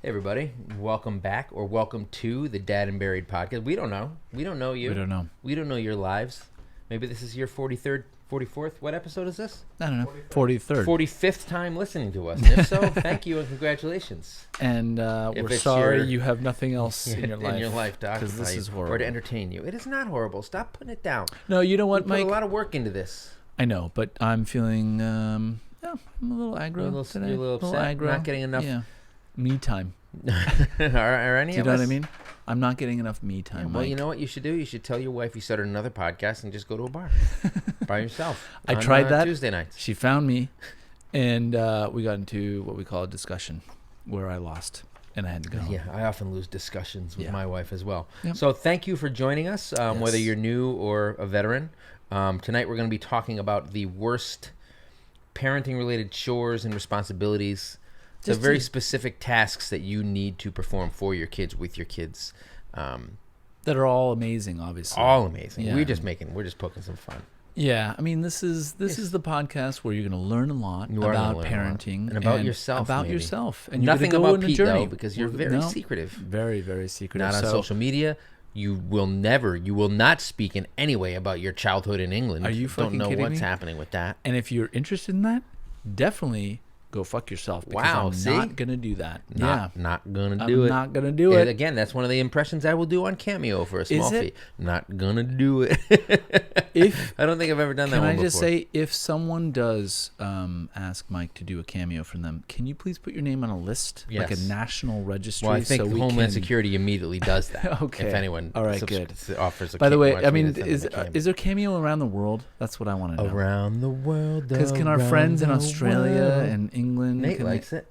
Hey everybody, welcome back or welcome to the Dad and Buried podcast. We don't know. We don't know you. We don't know. We don't know your lives. Maybe this is your 43rd, 44th. What episode is this? I don't know. 43rd. 45th time listening to us. And if so, thank you and congratulations. And we're sorry you have nothing else in your life. In your life to occupy this is horrible. or to entertain you. It is not horrible. Stop putting it down. No, you know what, We Mike? put a lot of work into this. I know, but I'm feeling, I'm a little aggro You're a little, today. you're a little upset. aggro. Not getting enough. Yeah. Me time. Are any Do you of know us? what I mean? I'm not getting enough me time, Yeah, well, Mike. you know what you should do? You should tell your wife you started another podcast and just go to a bar by yourself. I on, tried that. Tuesday nights. She found me, and we got into what we call a discussion where I lost, and I had to go home. Yeah, I often lose discussions with Yeah. my wife as well. Yep. So thank you for joining us, whether Yes. you're new or a veteran. Tonight we're going to be talking about the worst parenting-related chores and responsibilities. The Just very to- specific tasks that you need to perform for your kids, with your kids. That are all amazing, obviously. All amazing. Yeah. We're just poking some fun. Yeah, I mean, this is the podcast where you're going to learn a lot You are gonna about learn a lot. parenting And about yourself, About maybe. yourself, and you're Nothing gonna go about on a Pete, journey though, because you're very secretive. Very, very secretive. Not on So, social media. You will not speak in any way about your childhood in England. Are you Don't fucking know kidding what's me? happening with that. And if you're interested in that, definitely go fuck yourself. Because Wow, I'm see? not gonna do that. Not gonna I'm do it. not gonna do And it. again, that's one of the impressions I will do on Cameo for a small it? fee. Not gonna do it. If I don't think I've ever done that can one I before. just say, if someone does ask Mike to do a cameo from them, can you please put your name on a list, like a Yes. national registry? Well, I think so we Homeland can... Security immediately does that. Okay. If anyone All right, good. offers a By the way, wants I me to mean, send them a Cameo. is there cameo around the world? That's what I want to know. Around the world. Because can our around friends in the Australia world. and England? Nate can they- likes it.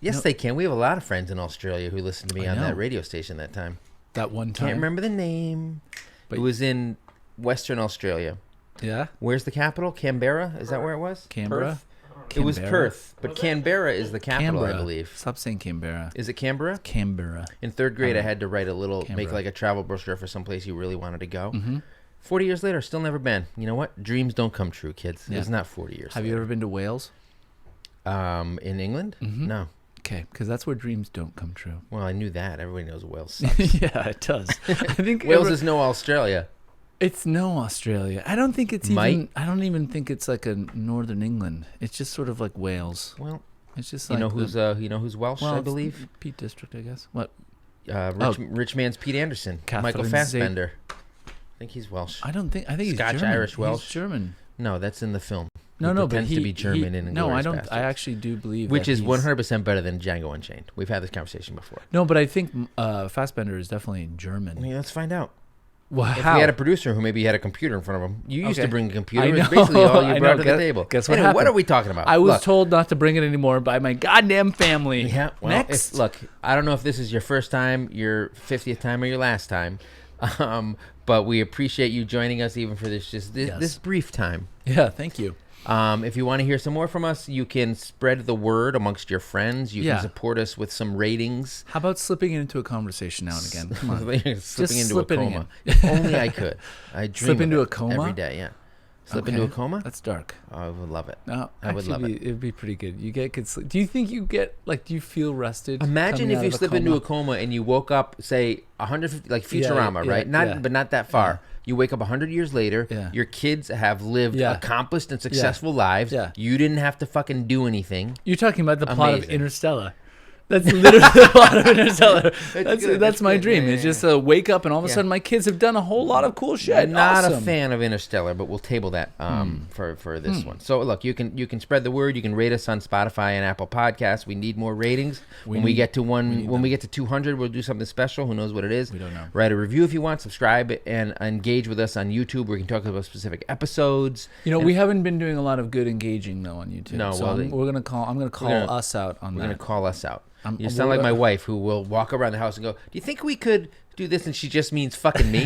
Yes, No. they can. We have a lot of friends in Australia who listened to me I on know. that radio station that time. that one time. Can't remember the name. But- It was in Western Australia. Yeah, Where's the capital? Canberra? Is that where it was? Canberra. Perth? It was Canberra? Perth, but Canberra is the capital, I Canberra. believe. Stop saying Canberra. Is it Canberra? Canberra. In third grade, I had to write make Canberra. like a travel brochure for someplace you really wanted to go. Mm-hmm. 40 years later, still never been. You know what? Dreams don't come true, kids. Yeah. It's not 40 years. Have you ever been to Wales? In England? Mhm. No. Okay, because that's where dreams don't come true. Well, I knew that. Everybody knows Wales sucks. Yeah, it does. I think Wales is no Australia. It's no Australia. I don't think it's Might. even. I don't even think it's like a northern England. It's just sort of like Wales. Well, It's just you like know who's Welsh, well, I it's believe. Peak District, I guess. What? Rich man's Pete Anderson. Michael Catherine Fassbender. I think he's Welsh. I don't think. I think Scotch, he's German. Irish, Welsh. He's German. No, that's in the film. No, He no, but pretends he to be German in No, I Inglourious don't. Basterds. I actually do believe. Which that is he's- 100% better than Django Unchained. We've had this conversation before. No, but I think Fassbender is definitely German. I mean, let's find out. Well, If how? we had a producer who maybe had a computer in front of him, you used to Okay. bring a computer. I It's know. basically all I you brought know. to the table. Guess what Anyway, what happened? are we talking about? I was Look, told not to bring it anymore by my goddamn family. Yeah. Well, Next. look, I don't know if this is your first time, your 50th time, or your last time, but we appreciate you joining us even for this Yes. this brief time. Yeah, thank you. If you want to hear some more from us, you can spread the word amongst your friends. You Yeah. can support us with some ratings. How about slipping into a conversation now and again? Come on. Slipping Just into a slip it coma. in. If only I could. I dream Slip of into it a coma? every day. Yeah. Slip Okay. into a coma. That's dark. Oh, I would love it. No, I would love it. It'd be pretty good. You get good sleep. Do you think you get do you feel rested? Imagine coming if out you of slip into a coma and you woke up, say 150, like Futurama, yeah, right? yeah. But not that far. You wake up 100 years later. Yeah. Your kids have lived Yeah. accomplished and successful lives. Yeah. You didn't have to fucking do anything. You're talking about the plot of Amazing. Interstellar. That's literally the plot of Interstellar. That's good, That's that's my good. dream. Yeah, It's yeah, just a wake up and all of a Yeah. sudden my kids have done a whole lot of cool shit. I'm not a Awesome. fan of Interstellar, but we'll table that for this one. So look, you can spread the word. You can rate us on Spotify and Apple Podcasts. We need more ratings. When we get to when we get to 200, we'll do something special. Who knows what it is? We don't know. Write a review if you want. Subscribe and engage with us on YouTube, where we can talk about specific episodes. You know, we haven't been doing a lot of good engaging though on YouTube. No, so well, I'm gonna call gonna- us out on We're that. gonna call us out. You I'm- sound like we're- my wife, who will walk around the house and go, "Do you think we could do this?" And she just means fucking me.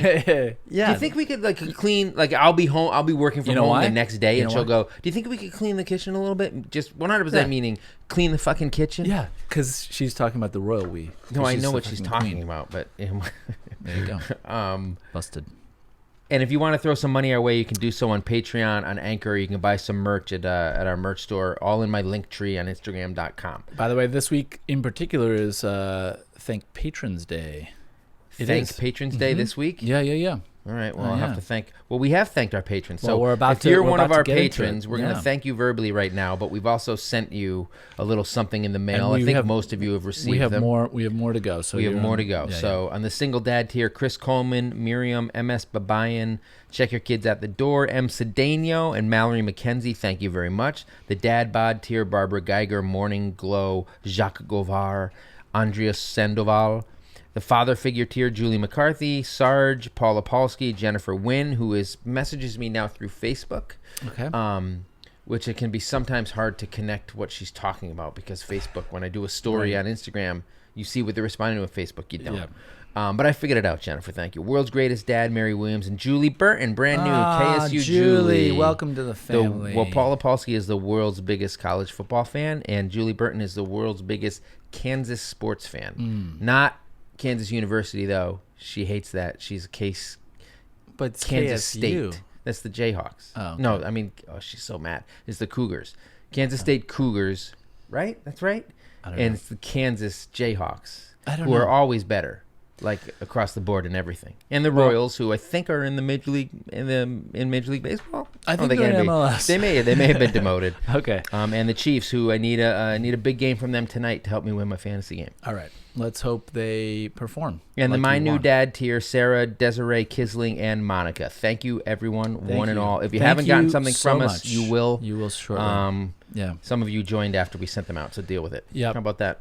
Yeah. Do you think we could clean? Like I'll be home. I'll be working from You know home why? the next day, You and know she'll why? go, "Do you think we could clean the kitchen a little bit?" Just 100% Yeah. meaning clean the fucking kitchen. Yeah, because she's talking about the royal we. No, I know the what she's fucking talking queen. about, but There you go. Busted. And if you want to throw some money our way, you can do so on Patreon, on Anchor. You can buy some merch at our merch store, all in my link tree on Instagram.com. By the way, this week in particular is Thank Patrons Day. Thank Patrons Day this week? Yeah. All right. Well, I'll have to thank. Well, we have thanked our patrons. So if you're one of our patrons, we're going to thank you verbally right now. But we've also sent you a little something in the mail. I think most of you have received them. We have more to go. So we have more to go. On the single dad tier, Chris Coleman, Miriam, MS Babayan, Check Your Kids at the Door, M. Cedeno, and Mallory McKenzie. Thank you very much. The dad bod tier, Barbara Geiger, Morning Glow, Jacques Govar, Andrea Sandoval. The father figure tier, Julie McCarthy, Sarge, Paula Polsky, Jennifer Wynn, who messages me now through Facebook. Okay. Which it can be sometimes hard to connect what she's talking about because Facebook, when I do a story on Instagram, you see what they're responding to on Facebook, you don't. Yeah. But I figured it out, Jennifer. Thank you. World's Greatest Dad, Mary Williams, and Julie Burton, brand new KSU Julie. Welcome to the family. Paula Polsky is the world's biggest college football fan, and Julie Burton is the world's biggest Kansas sports fan. Not Kansas University, though. She hates that. She's a case. But it's Kansas KSU. State. That's the Jayhawks. Oh, okay. No, I mean, she's so mad. It's the Cougars. Kansas State Cougars, right? That's right. I don't know. It's the Kansas Jayhawks, who are always better, like across the board and everything. And the Royals, who I think are in the Major League in Major League Baseball. I think they're in MLS. They may have been demoted. Okay. And the Chiefs, who I need a big game from them tonight to help me win my fantasy game. All right. Let's hope they perform. And my new dad tier, Sarah, Desiree, Kisling, and Monica. Thank you, everyone, one and all. If you haven't gotten something from us, you will. You will shortly. Some of you joined after we sent them out, so deal with it. Yeah. How about that?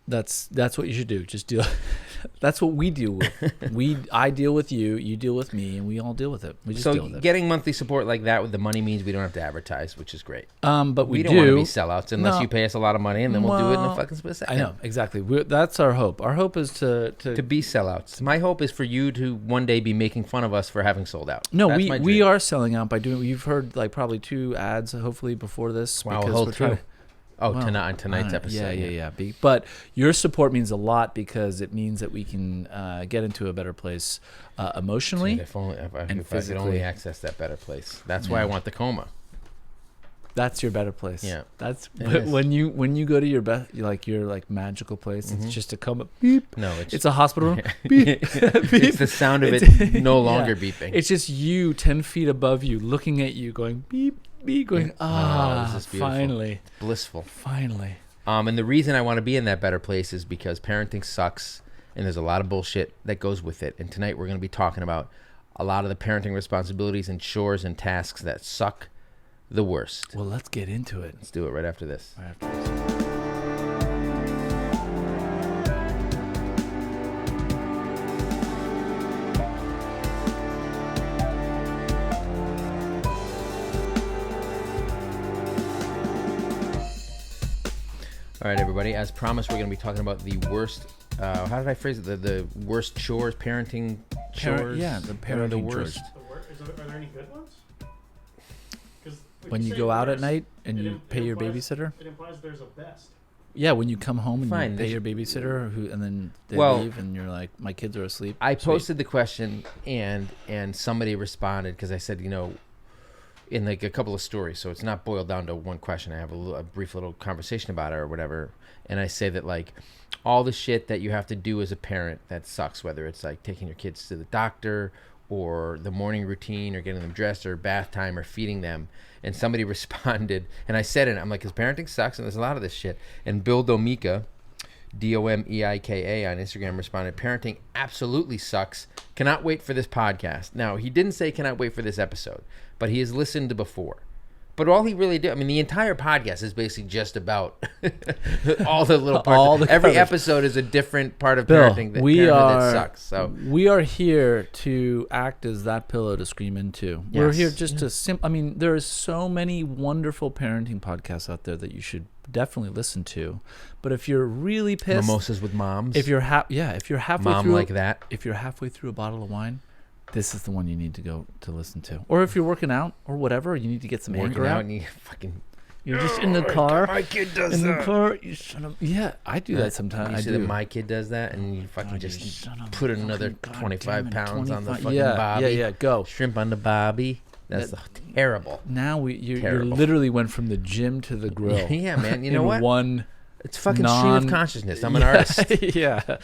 That's what you should do. Just deal. That's what we deal with. I deal with you. You deal with me, and we all deal with it. We just deal with it. Getting monthly support like that with the money means we don't have to advertise, which is great. But we don't want to be sellouts unless you pay us a lot of money, and then we'll do it in a fucking split second. I know exactly. That's our hope. Our hope is to be sellouts. My hope is for you to one day be making fun of us for having sold out. No, we are selling out by doing. You've heard like probably 2 ads hopefully before this. Wow, a whole 2. Tonight's episode. Yeah. But your support means a lot because it means that we can get into a better place emotionally. If I could only access that better place. That's why I want the coma. That's your better place. Yeah. But when you go to your your magical place, it's just a coma. Beep. No, it's a hospital room. Beep. Beep. It's the sound of it no longer beeping. It's just you 10 feet above you, looking at you, going beep. Be going, this is beautiful. Finally. It's blissful. Finally. And the reason I want to be in that better place is because parenting sucks and there's a lot of bullshit that goes with it. And tonight we're going to be talking about a lot of the parenting responsibilities and chores and tasks that suck the worst. Well, let's get into it. Let's do it right after this. All right, everybody. As promised, we're going to be talking about the worst. How did I phrase it? The worst chores, parenting chores. The parenting the worst. Are there any good ones? When you go out at night and you pay your babysitter. It implies there's a best. Yeah, when you come home and you pay your babysitter, and then they leave, and you're like, my kids are asleep. I posted the question, and somebody responded because I said, in like a couple of stories, so it's not boiled down to one question. I have a brief little conversation about it or whatever, and I say that like all the shit that you have to do as a parent that sucks, whether it's like taking your kids to the doctor or the morning routine or getting them dressed or bath time or feeding them. And somebody responded, and I said it, I'm like, because parenting sucks and there's a lot of this shit. And Bill Domeika, Domeika on Instagram responded, parenting absolutely sucks. Cannot wait for this podcast. Now, he didn't say cannot wait for this episode, but he has listened to before. But all he really did, the entire podcast is basically just about all the little parts. Every episode is a different part of parenting that sucks. So we are here to act as that pillow to scream into. Yes. We're here just to there are so many wonderful parenting podcasts out there that you should definitely listen to. But if you're really pissed, Mimosas with Moms. If you're halfway Mom through like that. If you're halfway through a bottle of wine, this is the one you need to go to listen to. Or if you're working out or whatever, you need to get some anger out. And you fucking You're just in the car. My kid does in that. the car. You son of. Yeah, I do that sometimes. You see that my kid does that, and you fucking just put another 25 pounds on the fucking bobby. Yeah, go. Shrimp on the bobby. That's terrible. Now you literally went from the gym to the grill. Yeah, man. You know what? It's fucking stream of consciousness. I'm an artist. Yeah.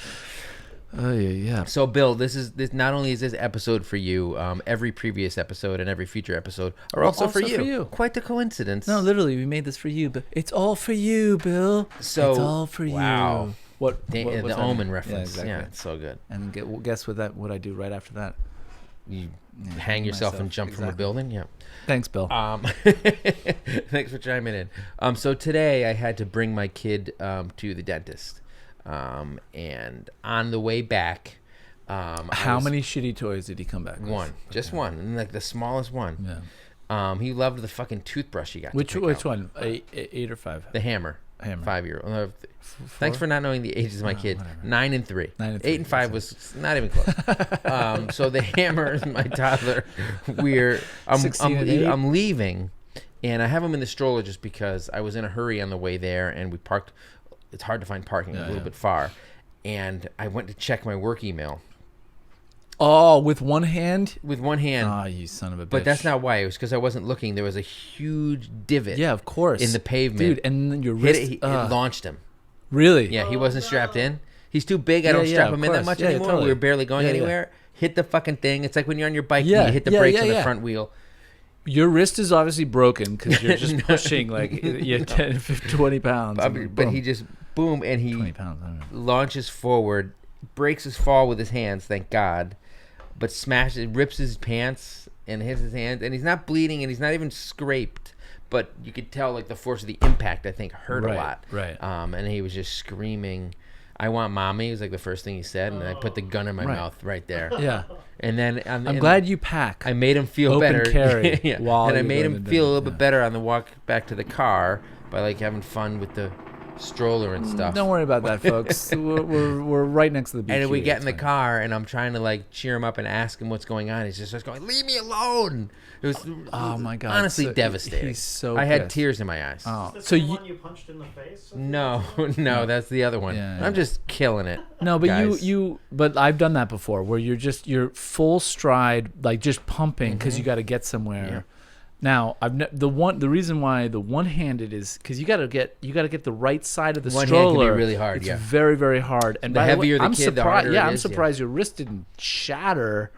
Oh yeah. So Bill, this not only is this episode for you, every previous episode and every future episode are also for you. Quite the coincidence. No, literally, we made this for you, but it's all for you, Bill. So it's all for you. What the Omen reference? Yeah, exactly. Yeah, it's so good. And guess what I do right after that? You hang yourself and jump from a building. Yeah. Thanks, Bill. Thanks for chiming in. So today I had to bring my kid to the dentist. And on the way back, how many shitty toys did he come back with? One, just one, and like the smallest one. Yeah. He loved the fucking toothbrush he got. Which one? 8 or 5? The hammer. 5-year-old. Thanks for not knowing the ages of my kid. Whatever. 9 and 3. 9 and 3. 8 and 5 was not even close. So the hammer is my toddler. I'm leaving, and I have him in the stroller just because I was in a hurry on the way there, and we parked. It's hard to find parking a little bit far, and I went to check my work email. Oh, with one hand? With one hand. Ah, you son of a bitch. But that's not why. It was because I wasn't looking. There was a huge divot. Yeah, of course. In the pavement. Dude, and then your wrist. It launched him. Really? Yeah, he wasn't strapped in. He's too big. I don't strap him in that much anymore. Totally. We were barely going anywhere. Hit the fucking thing. It's like when you're on your bike and you hit the brakes on the front wheel. Your wrist is obviously broken because you're just pushing like 10, 15, 20 pounds. But he just, boom, and he 20 pounds, I don't know. launches forward, breaks his fall with his hands, thank God, but rips his pants and hits his hands, and he's not bleeding and he's not even scraped, but you could tell like the force of the impact, I think, hurt a lot. Right. And he was just screaming, "I want mommy," was like the first thing he said, and I put the gun in my mouth right there. Yeah. And then I'm glad you pack. I made him feel open better. Carry yeah. While and I made him feel a little bit better on the walk back to the car by like having fun with the stroller and stuff. Don't worry about that, folks. we're right next to the beach. And we here. get in the car, and I'm trying to like cheer him up and ask him what's going on. He's just going, "Leave me alone." It was, oh my God, honestly devastating. He's so I had pissed. tears in my eyes. Oh, Is this so the you one you punched in the face? No, that's the other one. Yeah. I'm just killing it. No, but guys. but I've done that before, where you're full stride, like just pumping because you got to get somewhere. Yeah. Now the reason why the one-handed is because you got to get the right side of the One stroller. hand can be really hard. It's very, very hard. And the heavier the kid, the harder it is. I'm surprised your wrist didn't shatter.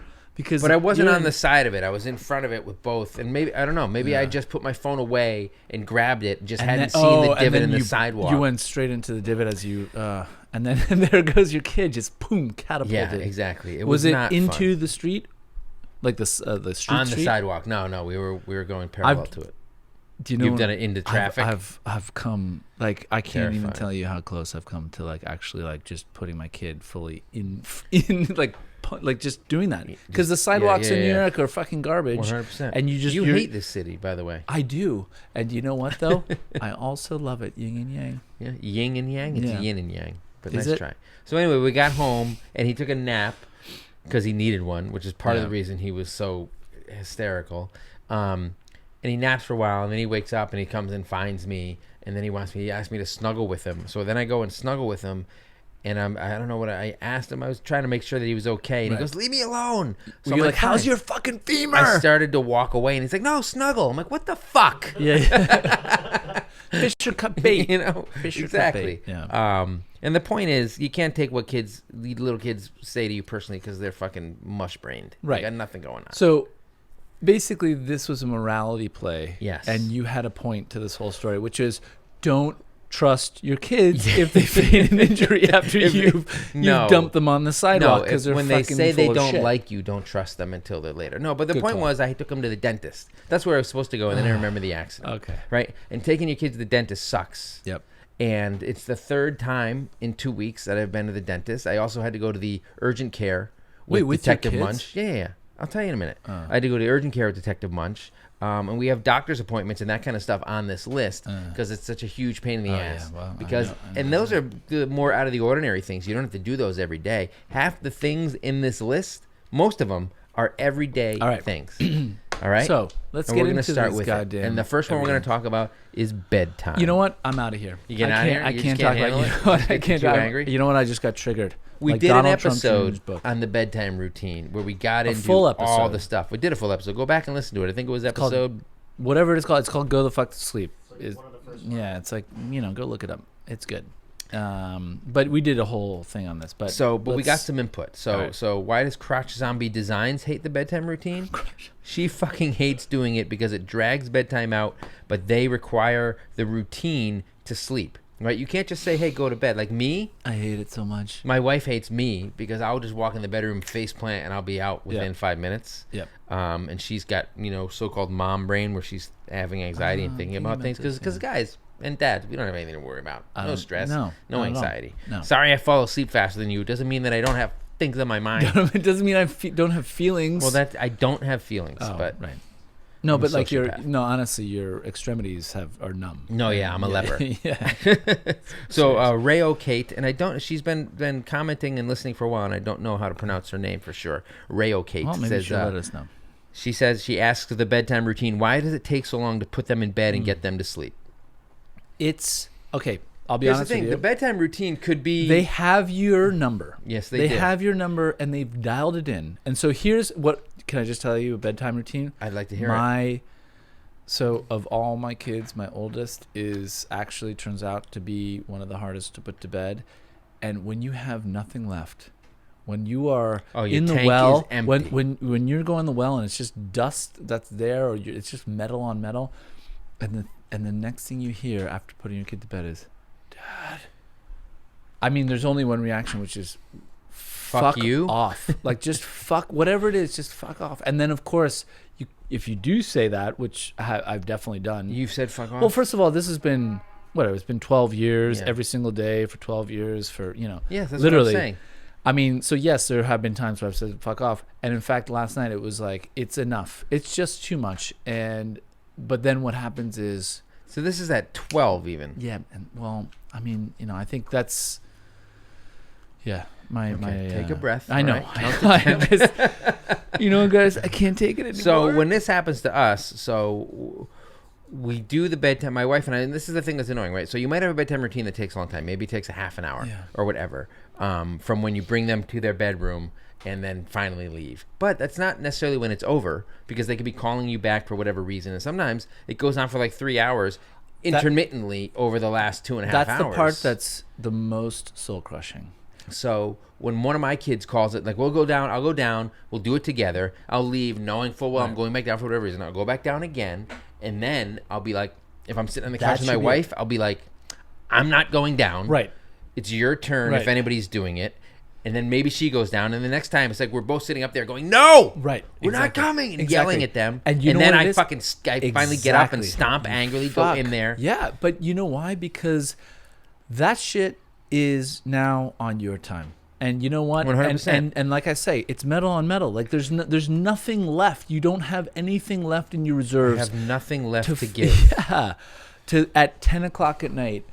But I wasn't on the side of it. I was in front of it with both. And maybe, I don't know, maybe I just put my phone away and grabbed it and just hadn't seen the divot in the sidewalk. You went straight into the divot as you, and then and there goes your kid, just boom, catapulted. Yeah, exactly. It was it not into fun. the street? Like the street? On the sidewalk. No, we were going parallel to it. Do you know You've done it into traffic? I've come, like, I can't even Terrifying. tell you how close I've come to like actually like just putting my kid fully in like just doing that because the sidewalks in New York are fucking garbage. 100%. And you hate this city, by the way. I do, and you know what though? I also love it, yin and yang. Yeah, yin and yang. It's yin and yang. But Is nice it? try. So anyway, we got home and he took a nap because he needed one, which is part of the reason he was so hysterical. And he naps for a while, and then he wakes up and he comes and finds me, and then he asked me to snuggle with him. So then I go and snuggle with him. And I don't know what I asked him. I was trying to make sure that he was okay. And he goes, "Leave me alone." So you're I'm like, "How's "Fine." your fucking femur? I started to walk away, and he's like, "No, snuggle." I'm like, "What the fuck?" Yeah. Fish or cut bait. You know, Fish or cut exactly. bait. Yeah. And the point is, you can't take what little kids say to you personally because they're fucking mush brained. Right. They got nothing going on. So basically, this was a morality play. Yes. And you had a point to this whole story, which is don't trust your kids if they feign an injury after you've dumped them on the sidewalk because they're when they fucking say they full of don't shit. like you, don't trust them until they're later. No, but the Good point call. was I took him to the dentist. That's where I was supposed to go, and then I remember the accident. Okay. Right? And taking your kids to the dentist sucks. Yep. And it's the third time in 2 weeks that I've been to the dentist. I also had to go to the urgent care with Detective your kids? Munch. Yeah. I'll tell you in a minute. I had to go to the urgent care with Detective Munch. And we have doctor's appointments and that kind of stuff on this list because it's such a huge pain in the ass. Yeah, well, because I know those are the more out of the ordinary things. You don't have to do those every day. Half the things in this list, most of them, are everyday things. All right. So let's and get we're gonna into start this with goddamn. it. And the first one we're going to talk about is bedtime. You know what? I'm out of here. You get out of here? I You can't just talk can't about. You handle know what? it? I Just can't. get too angry? You know what? I just got triggered. We Like did Donald an Trump Jr.'s episode book. on the bedtime routine where we got into full all episode. the stuff. We did a full episode. Go back and listen to it. I think it was called- episode. Whatever it's called. It's called "Go the Fuck to Sleep." It's like Is- one of the first Yeah, it's like, go look it up. It's good. But we did a whole thing on this. But we got some input. So why does Crotch Zombie Designs hate the bedtime routine? She fucking hates doing it because it drags bedtime out, but they require the routine to sleep. Right? You can't just say, "Hey, go to bed." Like me, I hate it so much. my wife hates me because I'll just walk in the bedroom, face plant, and I'll be out within 5 minutes. Yep. And she's got so-called mom brain where she's having anxiety and thinking about things because guys and dads, we don't have anything to worry about. No stress, no, no not at all. anxiety. No. Sorry, I fall asleep faster than you. It doesn't mean that I don't have things on my mind. It doesn't mean I don't have feelings. Well, I don't have feelings, but right. No, I'm but a like sociopath. honestly, your extremities are numb. no, yeah, I'm a leper. Yeah. So Rayo Kate, and she's been commenting and listening for a while, and I don't know how to pronounce her name for sure. Rayo Kate Well, maybe says, she'll let us know. she says she asks the bedtime routine, why does it take so long to put them in bed and get them to sleep? It's okay. I'll be Here's honest the thing: with you. the bedtime routine could be. They have your number. Yes, they do. have your number, and they've dialed it in. And so here's what. Can I just tell you a bedtime routine? I'd like to hear it. So of all my kids, my oldest turns out to be one of the hardest to put to bed. And when you have nothing left, when you are your in the tank well, is empty. when you're going in the well and it's just dust that's there, or it's just metal on metal, and the next thing you hear after putting your kid to bed is, "Dad." I mean, there's only one reaction, which is, fuck you off. Like, just fuck whatever it is, just fuck off. And then of course, if you do say that, which I've definitely done. You've said fuck off. Well, first of all, this has been it's been 12 years, Yeah. every single day for 12 years for yes, that's literally. what I'm saying. I mean, so yes, there have been times where I've said fuck off, and in fact, last night it was like, it's enough. It's just too much. But then what happens is, So this is at 12 even. yeah, and well, I mean, I think that's, yeah. My Take a breath. I know. all right? Count to 10. Guys, I can't take it anymore. So when this happens to us, we do the bedtime, my wife and I, and this is the thing that's annoying, right? So you might have a bedtime routine that takes a long time. Maybe it takes a half an hour or whatever, from when you bring them to their bedroom and then finally leave. But that's not necessarily when it's over, because they could be calling you back for whatever reason. And sometimes it goes on for like 3 hours intermittently over the last 2.5 hours. That's the part that's the most soul crushing. So when one of my kids calls it, like, I'll go down, we'll do it together. I'll leave knowing full well I'm going back down for whatever reason. I'll go back down again. And then I'll be like, if I'm sitting on the couch with my wife, I'll be like, I'm not going down. Right. It's your turn if anybody's doing it. And then maybe she goes down. And the next time it's like we're both sitting up there going, no, right, we're not coming. And yelling at them. And then I finally get up and stomp angrily, go in there. Yeah, but you know why? Because that shit is now on your time. And you know what? 100%. And like I say, it's metal on metal. Like there's nothing left. You don't have anything left in your reserves. I have nothing left to give. Yeah. At 10 o'clock at night,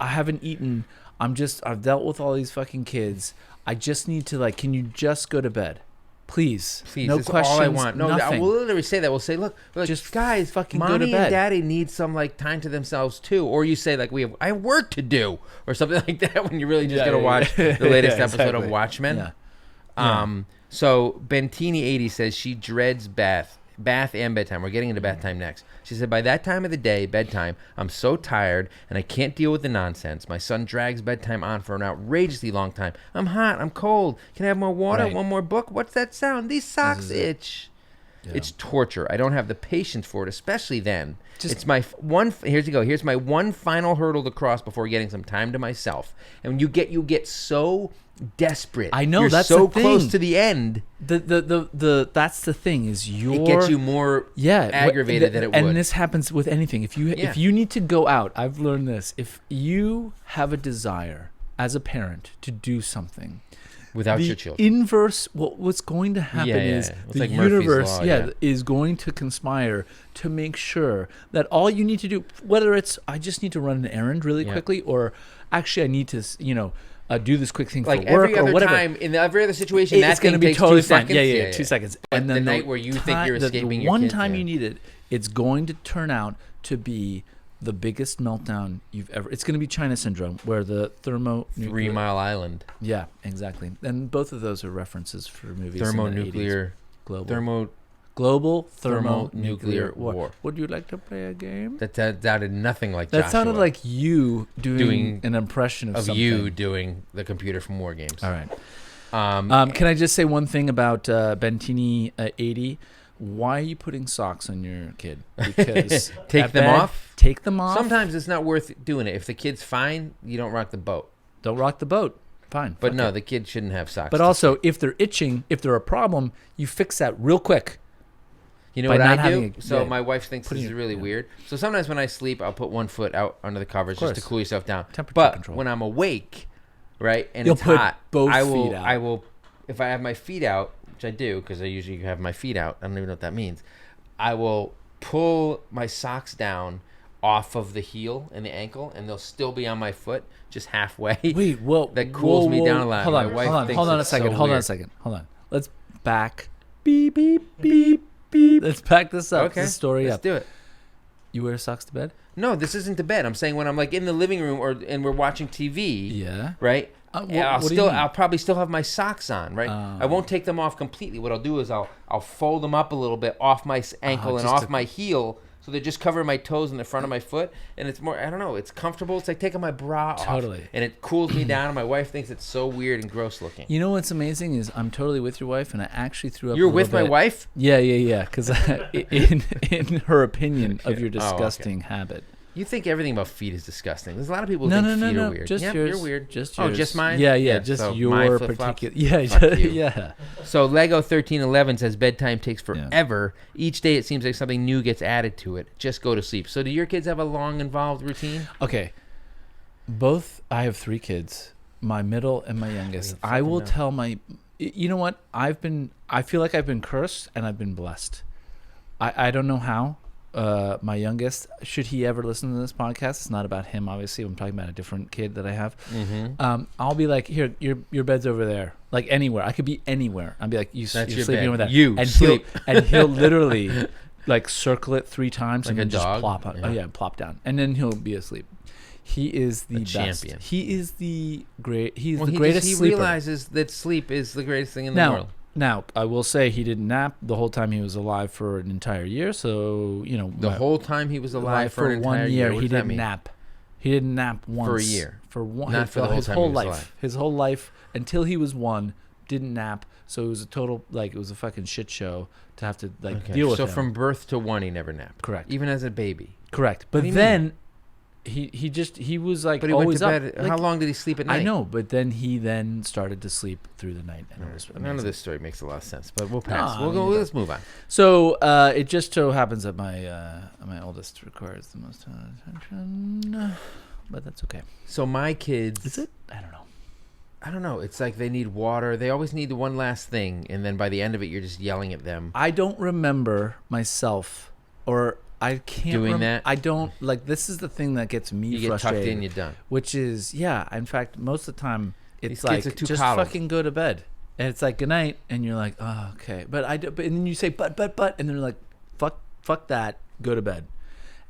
I haven't eaten. I've dealt with all these fucking kids. I just need to, like, can you just go to bed? Please. No that's questions. all I want. No, nothing. we'll literally say that. We'll say, look, just guys, fucking mommy go to bed. and daddy need some like time to themselves too. Or you say like, I have work to do, or something like that, when you're really just gonna watch the latest episode of Watchmen. Yeah. So Bentini80 says she dreads bath and bedtime. We're getting into bath time next. She said, by that time of the day, bedtime, I'm so tired and I can't deal with the nonsense. My son drags bedtime on for an outrageously long time. I'm hot. I'm cold. Can I have more water? Right. One more book? What's that sound? These socks itch. Yeah. It's torture. I don't have the patience for it, especially then. It's my Here's my one final hurdle to cross before getting some time to myself. And you get so desperate. I know, you're that's so the thing. close to the end. That's the thing, is It gets you more aggravated than it would. And this happens with anything. If you need to go out, I've learned this. If you have a desire as a parent to do something without the your children, inverse, what's going to happen is it's the like Murphy's universe Law, is going to conspire to make sure that all you need to do, whether it's I just need to run an errand really quickly, or actually I need to do this quick thing like for work every other or whatever. time in every other situation, It's going to be takes totally 2 fine. seconds. Yeah, 2 seconds. And then the night where you think you're escaping the your one kids, time you need it, it's going to turn out to be the biggest meltdown you've ever. It's going to be China syndrome, where the 3 Mile Island. Yeah, exactly. And both of those are references for movies. Thermonuclear. Global thermonuclear war. Would you like to play a game? That sounded nothing like that Joshua. Sounded like you doing an impression of something. You doing the computer from War Games. All right. Can I just say one thing about Bentini 80? Why are you putting socks on your kid? Because take them off. Take them off. Sometimes it's not worth doing it. If the kid's fine, you don't rock the boat. Don't rock the boat. Fine. But no, the kid shouldn't have socks. But also, if they're itching, if they're a problem, you fix that real quick. You know what I do? My wife thinks this is really weird. So sometimes when I sleep, I'll put one foot out under the covers just to cool yourself down. Temperature control. When I'm awake, right, and you'll it's put hot, both feet out. I will, if I have my feet out, which I do because I usually have my feet out. I don't even know what that means. I will pull my socks down off of the heel and the ankle, and they'll still be on my foot, just halfway. Wait, well, that cools me down a lot. Hold on a second. Let's back. Beep beep beep beep. Let's back this up. Okay, this story let's do it. You wear socks to bed? No, this isn't to bed. I'm saying when I'm like in the living room and we're watching TV. Yeah. Right. I'll probably still have my socks on, right? I won't take them off completely. What I'll do is I'll fold them up a little bit off my ankle and off my heel, so they're just covering my toes and the front of my foot, and it's more, I don't know, it's comfortable. It's like taking my bra off, and it cools me down. And my wife thinks it's so weird and gross looking. You know what's amazing is I'm totally with your wife, and I actually threw up. You're with my wife? Yeah. Because in her opinion of your disgusting habit. You think everything about feet is disgusting. There's a lot of people who think feet are weird. Just yours. You're weird. Just yours. Oh, just mine? Yeah, just so your particular. Yeah. So Lego 1311 says bedtime takes forever. Yeah. Each day it seems like something new gets added to it. Just go to sleep. So do your kids have a long, involved routine? Okay. I have 3 kids, my middle and my youngest. I will tell my, you know what? I feel like I've been cursed and I've been blessed. I don't know how. My youngest, should he ever listen to this podcast, it's not about him, obviously. I'm talking about a different kid that I have. Mm-hmm. I'll be like, here, your bed's over there, like anywhere. I could be anywhere. I'll be like, you're sleeping over there. You sleep. He'll literally like circle it 3 times like and then just plop out. Yeah. Oh yeah, plop down, and then he'll be asleep. He is the best. Champion. He is the great. He's the greatest sleeper. He realizes that sleep is the greatest thing in the world. Now, I will say he didn't nap the whole time he was alive for an entire year. So, the whole time he was alive for an entire 1 year, he didn't nap. He didn't nap once. For a year. For one. Not for the whole time he was alive. His whole life, until he was 1, didn't nap. So it was a total, it was a fucking shit show to have to, deal with him. So from birth to 1, he never napped. Correct. Even as a baby. Correct. But then... He was like, but he always went to up. bed. How long did he sleep at night? I know, but then he started to sleep through the night. And it was none of this story makes a lot of sense, but we'll pass. Let's move on. So it just so happens that my oldest requires the most attention, but that's okay. So my kids, is it? I don't know. It's like they need water. They always need one last thing, and then by the end of it, you're just yelling at them. I don't remember myself or. I can't doing that. I don't this is the thing that gets me frustrated. You get tucked in, you're done. Which is in fact most of the time it's These kids are too just coddled. Fucking go to bed. And it's like good night and you're like, "Oh, okay." But and then you say but and they're like, "Fuck that, go to bed."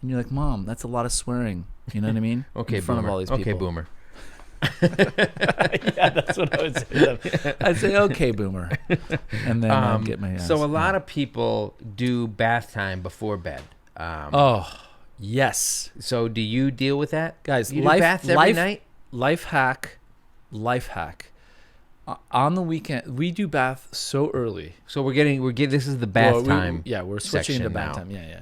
And you're like, "Mom, that's a lot of swearing." You know what I mean? Okay, in front boomer. of all these people. Okay, boomer. Yeah, that's what I would say to them. I'd say, "Okay, boomer." And then I'd get my ass. So a lot of people do bath time before bed. Yes. So do you deal with that, guys? You do baths every night. Life hack. On the weekend, we do bath so early. So we're getting. This is the bath time. We're switching to bath time. Yeah.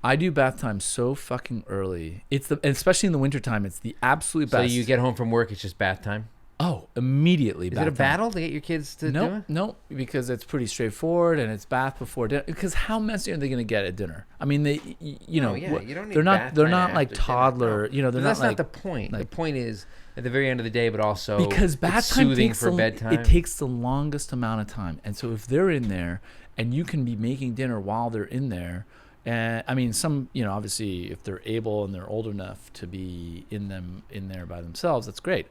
I do bath time so fucking early. Especially in the wintertime, it's the absolute best. So you get home from work, it's just bath time. Oh, immediately. Is it a battle to get your kids to do it? No, because it's pretty straightforward and it's bath before dinner. Because how messy are they going to get at dinner? I mean, you don't need they're not like toddler. Dinner, they're that's not the point. The point is at the very end of the day, but also because bath time soothing for bedtime. It takes the longest amount of time, and so if they're in there and you can be making dinner while they're in there. I mean, some, obviously, if they're able and they're old enough to be in there by themselves, that's great.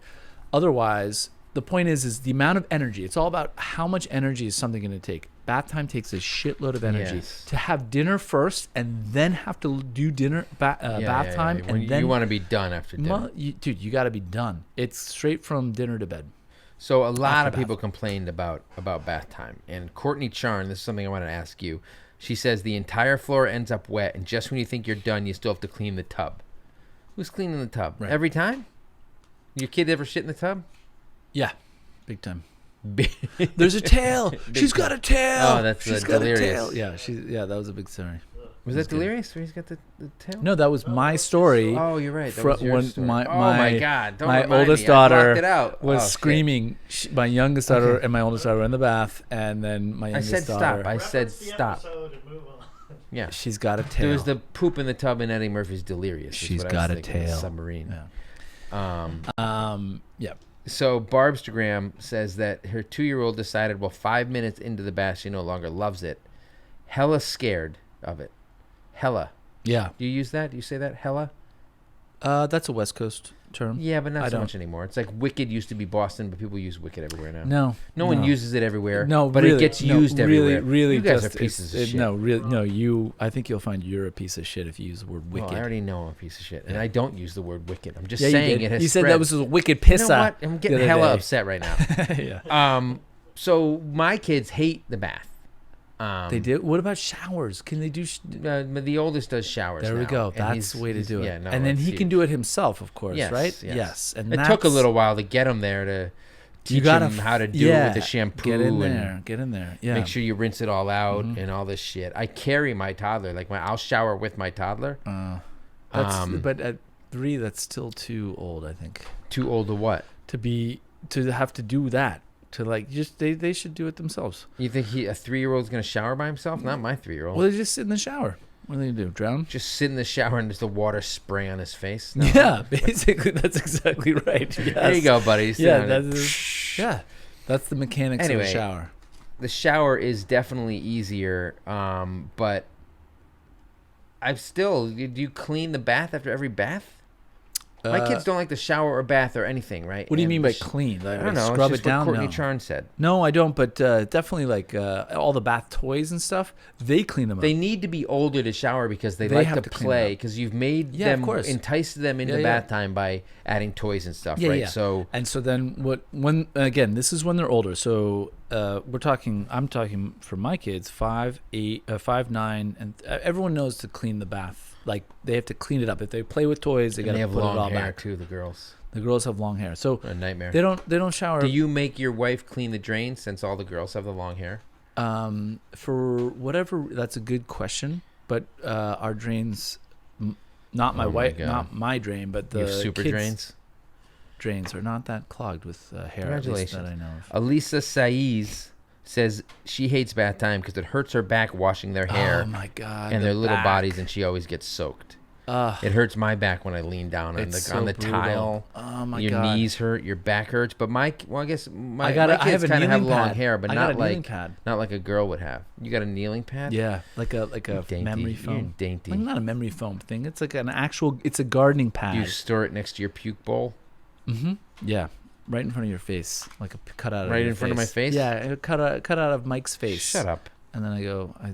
Otherwise, the point is the amount of energy. It's all about how much energy is something going to take. Bath time takes a shitload of energy. Yes. To have dinner first and then have to do dinner bath time, When and then you want to be done after dinner. Dude, you got to be done. It's straight from dinner to bed. So a lot of After people complained about bath time. And Courtney Charn, this is something I want to ask you. She says the entire floor ends up wet, and just when you think you're done, you still have to clean the tub. Who's cleaning the tub? Right. Every time? Your kid ever shit in the tub? Yeah, big time. There's a tail. She's got a tail. Oh, that's She's got delirious. a tail. Yeah, that was a big story. Was that delirious where he's got the tail? No, that was my story. Oh, you're right. That was your when story. my God. Don't my remind oldest me. I blocked daughter it out. was Oh, shit. screaming. My youngest daughter and my oldest daughter were in the bath, and then my I youngest said daughter. stop. I said Reference the stop. episode and move on. Yeah. She's got a tail. There was the poop in the tub in Eddie Murphy's Delirious. is She's what I got was a thinking, the tail. Submarine. Yeah. Yeah. So Barbstagram says that her 2-year-old decided, well, 5 minutes into the bath, she no longer loves it. Hella scared of it. Hella. Yeah. Do you use that? Do you say that? Hella? That's a West Coast term. Yeah, but not I so don't. much anymore. It's like Wicked used to be Boston, but people use Wicked everywhere now. No. No one uses it everywhere. No, but really, it gets used everywhere. Really, you guys just, are pieces of shit. No, really, no. You. I think you'll find you're a piece of shit if you use the word wicked. Well, I already know I'm a piece of shit, and I don't use the word wicked. I'm just Yeah, saying you did. it has You said spread. that was a wicked You know pissa. what? I'm getting the other hella day. upset right now. Yeah. So my kids hate the bath. They do. What about showers? Can they do? The oldest does showers. There we now, go. and That's the way to do it. Yeah, no, and then it's he can huge. do it himself, of course, Yes, right? yes. And it took a little while to get him there to teach him how to do it with the shampoo. Get in and there. Get in there. Yeah. Make sure you rinse it all out and all this shit. I carry my toddler. Like I'll shower with my toddler. But at 3, that's still too old, I think. Too old to what? To have to do that. To like just they should do it themselves. You think a 3-year-old's gonna shower by himself? Not my 3-year-old. Well, they just sit in the shower. What do they do? Drown? Just sit in the shower and just the water spray on his face. No. Yeah, basically that's exactly right. Yes. There you go, buddy. Sit Yeah, on it. that's the mechanics of Anyway. a shower. The shower is definitely easier, but I've still. Do you clean the bath after every bath? My kids don't like the shower or bath or anything, right? What do you And mean by the clean? Like, I don't know. Scrub It's it just down. what Courtney No. Charn said. No, I don't. But definitely like all the bath toys and stuff. They clean them up. They need to be older to shower because they They like have to to clean it play. up. Because you've made Yeah, of them, course. enticed them into Yeah, bath yeah. time by adding toys and stuff, Yeah, right? yeah. So And so then when again, this is when they're older. So I'm talking for my kids, 5, 8, 5, 9, and everyone knows to clean the bath. Like they have to clean it up. If they play with toys, they got to have put it all long hair back. too. The girls, The girls have long hair, so a nightmare. they don't shower. Do you make your wife clean the drains since all the girls have the long hair? For whatever, that's a good question. But our drains, not my Oh my wife, God. not my drain, but the Your super kids' drains. are not that clogged with hair. At least that I know of. Elisa Saiz says she hates bath time because it hurts her back washing their hair Oh my God! and the their little back. bodies, and she always gets soaked. It hurts my back when I lean down on It's on so the brutal. tile. Oh my your God! knees hurt, your back hurts. But I guess my I kids have a kind of have kneeling long pad. hair, but I got not a kneeling like pad. not like a girl would have. You got a kneeling pad? Yeah, like a Dainty. memory You're foam. dainty. Like not a memory foam thing. It's like an actual. It's a gardening pad. You store it next to your puke bowl. Mm-hmm. Yeah, right in front of your face, like a cut out of Right your in front of my face? Yeah, cut out of Mike's face. Shut up. And then I go, I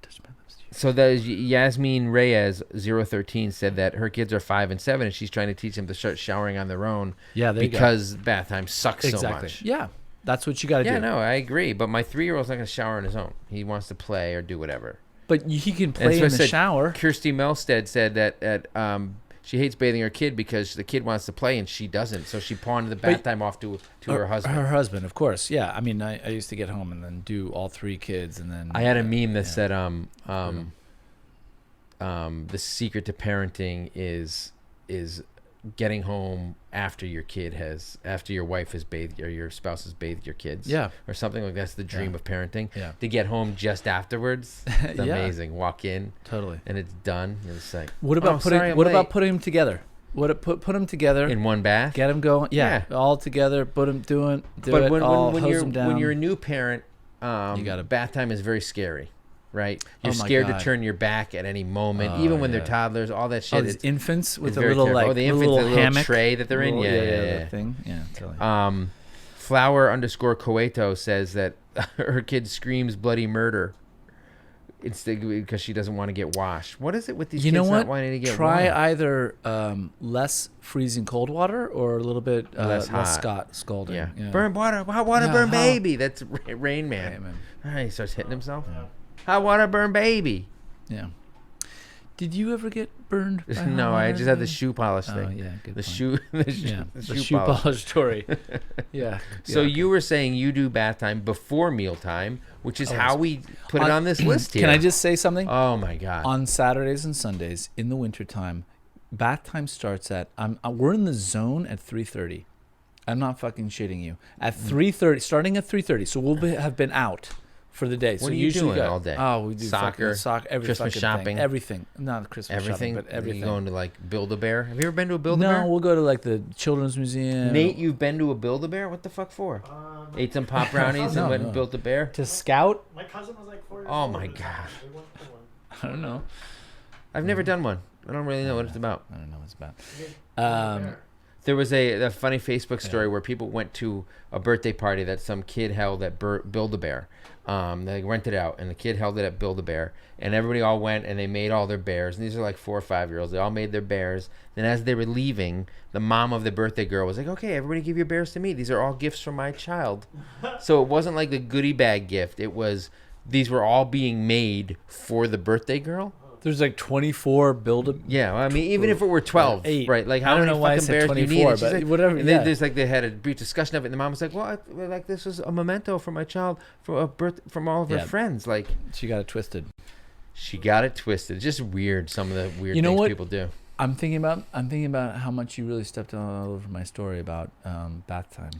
touch my lips to you. So that is Yasmin Reyes 013 said that her kids are 5 and 7, and she's trying to teach them to start showering on their own. Yeah, there because bath time sucks so much. Yeah, that's what you got to do. Yeah, no, I agree. But my 3-year-old's not going to shower on his own. He wants to play or do whatever. But he can And play so I in the said, shower. Kirsty Melstead said that she hates bathing her kid because the kid wants to play and she doesn't. So she pawned the bath time off to her husband. Her husband, of course. Yeah, I mean, I used to get home and then do all 3 kids, and then I had a meme that said the secret to parenting is getting home after your wife has bathed or your spouse has bathed your kids. Yeah. Or something like that's the dream of parenting. Yeah. To get home just afterwards. It's Yeah. amazing. Walk in totally. and it's done. You're just like, What about "Oh, sorry, I'm What late." about putting them together? Put them together in one bath? Get them going. Yeah, all together. Put them do But it. when hose you're them down. when you're a new parent, You gotta- bath time is very scary. right? You're Oh my scared to God. turn your back at any moment, even when they're toddlers. All that shit. Oh, these infants with it's a very little terrible. like the infants, little the little hammock tray that they're in. little- Yeah. the thing. Yeah, totally. Flower_Coeto says that her kid screams bloody murder. It's because she doesn't want to get washed. What is it with these You kids know what? not wanting to get Try washed? either less freezing cold water or a little bit Less hot. scalding. Yeah. Yeah. Burn water. Hot water Yeah, burn how- baby. That's Rain Man. Right, man. He starts hitting himself. Hot water burn baby. Yeah. Did you ever get burned? By No, hot I water? just had the shoe polish thing. Oh yeah, good The point. shoe. The Yeah, shoe, the shoe polish story. Yeah. So yeah. you were saying you do bath time before mealtime, which is Oh, how we put it on this list here. Can I just say something? Oh my God. On Saturdays and Sundays in the wintertime, bath time starts at we're in the zone at 3:30. I'm not fucking shitting you. At 3:30, starting at 3:30. So have been out for the day. What so are you usually doing all day? Oh, we do Soccer, soccer, every Christmas fucking shopping? thing, everything. Not Christmas Everything. shopping, but everything. You going to like Build-A-Bear? Have you ever been to a Build-A-Bear? No, we'll go to like the Children's Museum. Nate, you've been to a Build-A-Bear? What the fuck for? Ate some pop brownies No, and went no. and built a bear? To scout? My cousin was like 4 years Oh old. my at the God. time. We went to one. I don't know. I've never done one. I don't really know what it's about. I don't know what it's about. There. There was a funny Facebook story where people went to a birthday party that some kid held at Build-A-Bear. They rented it out, and the kid held it at Build-A-Bear, and everybody all went, and they made all their bears. And these are like 4 or 5 year olds. They all made their bears. Then as they were leaving, the mom of the birthday girl was like, "Okay, everybody give your bears to me. These are all gifts from my child." So it wasn't like the goodie bag gift. It was these were all being made for the birthday girl. There's like 24 Yeah, well, I mean, even if it were 12, 8. right? Like, I how don't many know why I fucking said bears do you 24, need? And she's but like, whatever, And yeah. then there's like they had a brief discussion of it, and the mom was like, "Well, like this was a memento for my child for a birth from all of her Yeah. friends." Like, She got it twisted. she got it twisted. It's just weird. Some of the weird You know things what? people do. I'm thinking about how much you really stepped all over my story about bath time.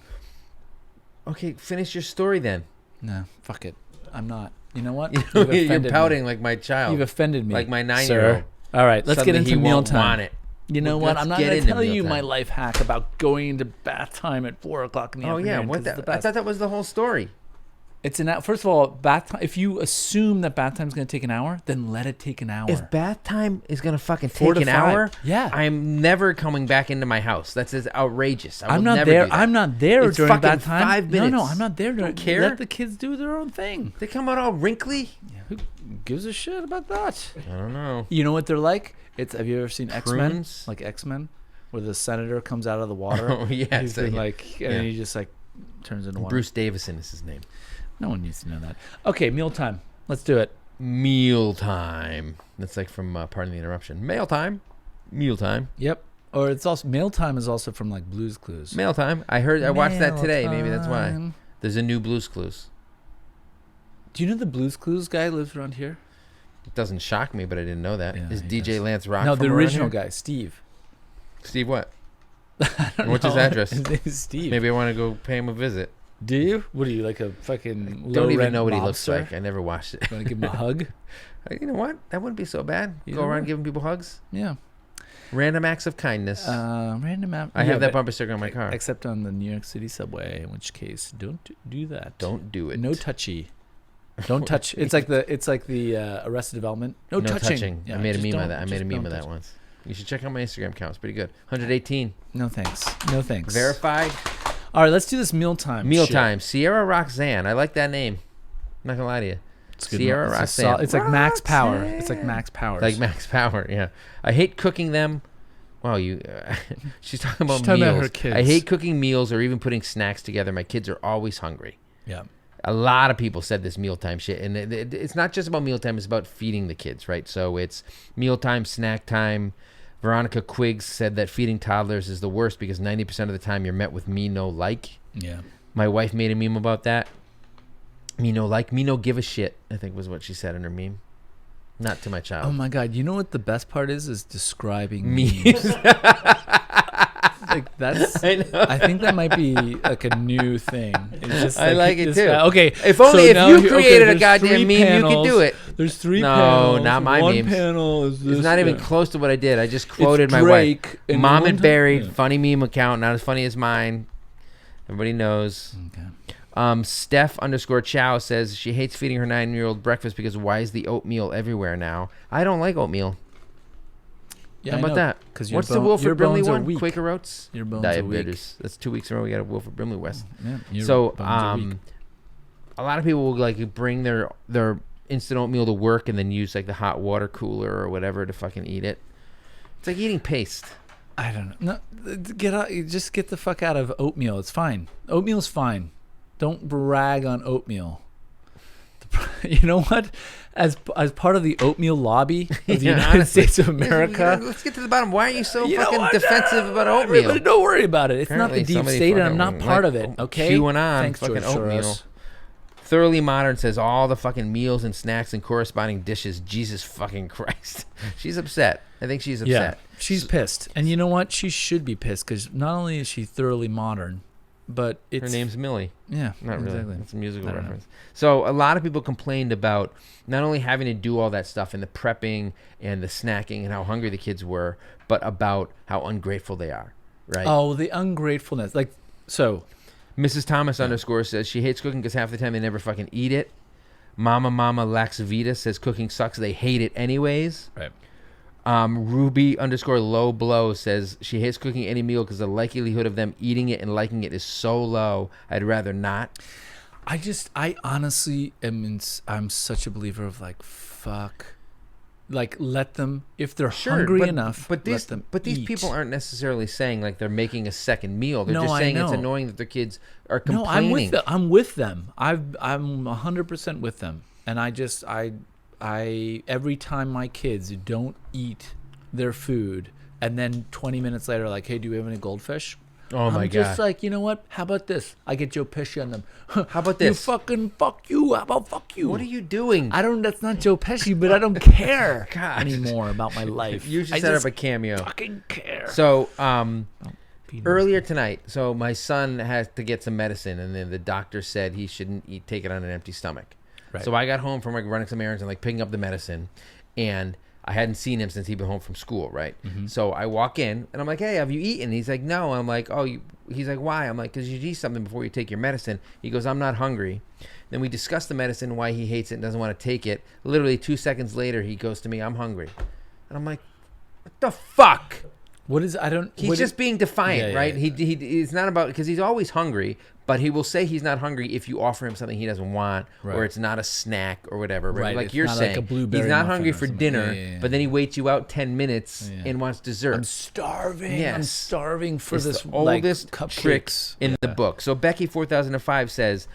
Okay, finish your story then. No, fuck it. I'm not. You know what? You're You've offended pouting me. like my child, You've offended me. like my sir. 9-year-old. All right, let's get Suddenly into he won't mealtime. want it. You know Well, what? let's I'm not get going to into tell you mealtime. my life hack about going into bath time at 4 o'clock in the Oh afternoon. yeah, 'cause what it's the? the I best. thought that was the whole story. It's first of all, bath time. If you assume that bath time's going to take an hour, then let it take an hour. If bath time is gonna fucking 4 take to an 5. hour, Yeah. I'm never coming back into my house. That's as outrageous. I'm will not never there. do that. I'm not there It's during fucking bath time. 5 No, minutes. I'm not there. Don't care. Let the kids do their own thing. They come out all wrinkly. Who gives a shit about that? I don't know. You know what they're like? Have you ever seen X-Men? Prunes? Like X-Men, where the senator comes out of the water. Oh yeah, He's so, been yeah. like, and Yeah. he just like turns into water. Bruce Davison is his name. No one needs to know that. Okay, mealtime. Let's do it. Mealtime. That's like from Pardon the Interruption. Mail time. Mealtime. Yep. Or it's also mealtime is also from like Blue's Clues. Mail time. I watched that today. Maybe that's why. Mealtime. There's a new Blues Clues. Do you know the Blues Clues guy lives around here? It doesn't shock me, but I didn't know that. Yeah, Is he DJ does. Lance Rock? No, from the around original here? guy, Steve. Steve what? I don't What's his know. address? His name is Steve. Maybe I want to go pay him a visit. Do you? What are you, like a fucking Don't even low-rent know what he looks mobster? like. I never watched it. You want to give him a hug? You know what? That wouldn't be so bad. You Go know around what? giving people hugs. Yeah. Random acts of kindness. Random app. I have that but- bumper sticker on my car. Except on the New York City subway, in which case, don't do that. Don't do it. No touchy. Don't touch. It's like the Arrested Development. No touching. Yeah, I made a just meme of don't- that. I made just a meme don't of that touch. once. You should check out my Instagram account. It's pretty good. 118. No thanks. No thanks. Verified. All right, let's do this mealtime. Mealtime. Sierra Roxanne. I like that name. I'm not gonna lie to you. It's good. Sierra It's a Roxanne. It's like Max Power. Roxanne. It's like Max Powers. Like Max Power. Yeah. I hate cooking them. Wow, you. She's talking about She's talking meals. about her kids. I hate cooking meals or even putting snacks together. My kids are always hungry. Yeah. A lot of people said this mealtime shit, and it's not just about mealtime. It's about feeding the kids, right? So it's mealtime, snack time. Veronica Quiggs said that feeding toddlers is the worst because 90% of the time you're met with me no like. Yeah. My wife made a meme about that. Me no like, me no give a shit, I think was what she said in her meme. Not to my child. Oh my God! You know what the best part is describing Me. memes. Like that's. I know. I think that might be like a new thing. It's just I like it this too. guy- Okay, If only if now you here- created a there's goddamn three meme, you panels. could do it. There's three No, panels. not my one memes. panel is this It's not even guy. close to what I did. I just quoted my Drake wife. and Mom one and time- Buried, yeah. funny meme account, not as funny as mine. Everybody knows. Okay. Steph _ Chow says she hates feeding her 9-year-old breakfast because why is the oatmeal everywhere now? I don't like oatmeal. Yeah, How about that? 'Cause What's the your Wilford Brimley bones are one? weak. Quaker Oats? Your bones are weak. Diabetes. That's 2 weeks in a row we got a Wilford Brimley West. Yeah, your So, bones are weak. a lot of people will like bring their instant oatmeal to work and then use like the hot water cooler or whatever to fucking eat it. It's like eating paste. I don't know. No, get out. Just get the fuck out of oatmeal. It's fine. Oatmeal's fine. Don't brag on oatmeal. You know what? As part of the oatmeal lobby of the United honestly, States of America. Let's get to the bottom. Why are you so You know fucking what? defensive about oatmeal? Everybody, don't worry about it. It's Apparently not the deep somebody state, and I'm fucking not part like of it. Okay. Chewing on Thanks, fucking George oatmeal. Chores. Thoroughly Modern says all the fucking meals and snacks and corresponding dishes. Jesus fucking Christ. She's upset. I think she's upset. Yeah, she's pissed, and you know what? She should be pissed because not only is she thoroughly modern, but it's Her name's Millie. yeah, Not exactly. really. It's a musical I don't reference. So a lot of people complained about not only having to do all that stuff and the prepping and the snacking and how hungry the kids were, but about how ungrateful they are. Right? Oh, the ungratefulness. Like so. Mrs. Thomas _ says she hates cooking because half the time they never fucking eat it. Mama Lax Vita says cooking sucks. They hate it anyways. Right. Ruby _ low blow says she hates cooking any meal because the likelihood of them eating it and liking it is so low. I'd rather not. I honestly I'm such a believer of like, fuck. Like, let them, if they're hungry enough, but let them these eat. people aren't necessarily saying like they're making a second meal. They're No, just I saying it's know. annoying that their kids are No, complaining. I'm with them. I'm 100% with them. And I every time my kids don't eat their food and then 20 minutes later like, hey, do we have any goldfish? Oh my I'm God. just like, you know what? How about this? I get Joe Pesci on them. How about You this? fucking fuck you. How about fuck you? What are you doing? That's not Joe Pesci, but I don't care God. anymore about my life. You should I set just up a cameo. fucking care. So, Be nice. earlier tonight, so my son has to get some medicine, and then the doctor said he shouldn't take it on an empty stomach. Right. So I got home from like running some errands and like picking up the medicine, and I hadn't seen him since he'd been home from school, right? Mm-hmm. So I walk in, and I'm like, hey, have you eaten? He's like, no. I'm like, oh, he's like, why? I'm like, because you eat something before you take your medicine. He goes, I'm not hungry. Then we discuss the medicine, why he hates it and doesn't want to take it. Literally 2 seconds later, he goes to me, I'm hungry. And I'm like, what the fuck? What is, I don't, He's what just being defiant, Yeah, right? yeah. He's not about, because he's always hungry, but he will say he's not hungry if you offer him something he doesn't want, or Right. it's not a snack or whatever. Right? Right, Like it's you're not like saying, a blueberry he's not muffin hungry or for something. dinner, Yeah. but then he waits you out 10 minutes Yeah. and wants dessert. I'm starving. I'm Yes. starving for It's this the oldest like, trick cupcakes in the book. So Becky 4005 says,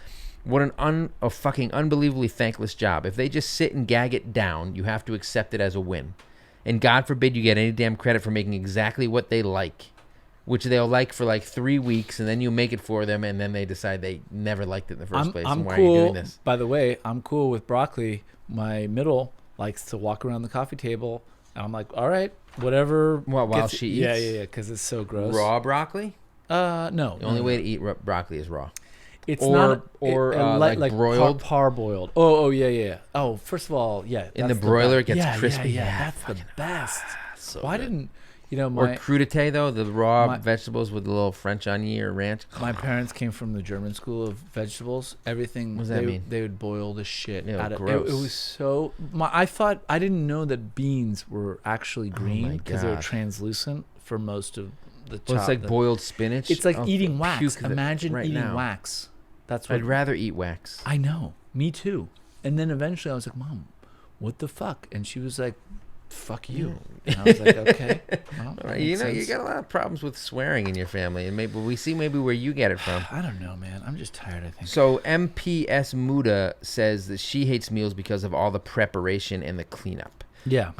"What a fucking unbelievably thankless job. If they just sit and gag it down, you have to accept it as a win. And God forbid you get any damn credit for making exactly what they like, which they'll like for like 3 weeks, and then you make it for them, and then they decide they never liked it in the first place. I'm and why cool. are you doing this?" By the way, I'm cool with broccoli. My middle likes to walk around the coffee table, and I'm like, all right, whatever. What, while gets- she Yeah, eats? yeah, because it's so gross. Raw broccoli? No. The only way to eat broccoli is raw. It's or- not or, like broiled? parboiled. Oh, yeah. Oh, first of all, yeah. In the that's broiler, best. it gets Yeah, crispy. Yeah, Yeah, that's the best. So Why good. didn't you know Or my crudité, though, the raw my- vegetables with a little French onion or ranch. my parents came from the German school of vegetables. Everything What does that mean? they would boil the shit Ew, out of it. gross. It was so. I didn't know that beans were actually green because they were God. translucent for most of the. Well, it's like the- boiled spinach. It's like I'll eating puke wax. that Imagine right eating now. wax. That's what I'd rather eat wax. I know. Me too. And then eventually I was like, Mom, what the fuck? And she was like, fuck you. And I was like, okay. Well, that All right, you makes know, you sense. got a lot of problems with swearing in your family, and maybe we see where you get it from. I don't know, man. I'm just tired, I think. So MPS Muda says that she hates meals because of all the preparation and the cleanup. Yeah.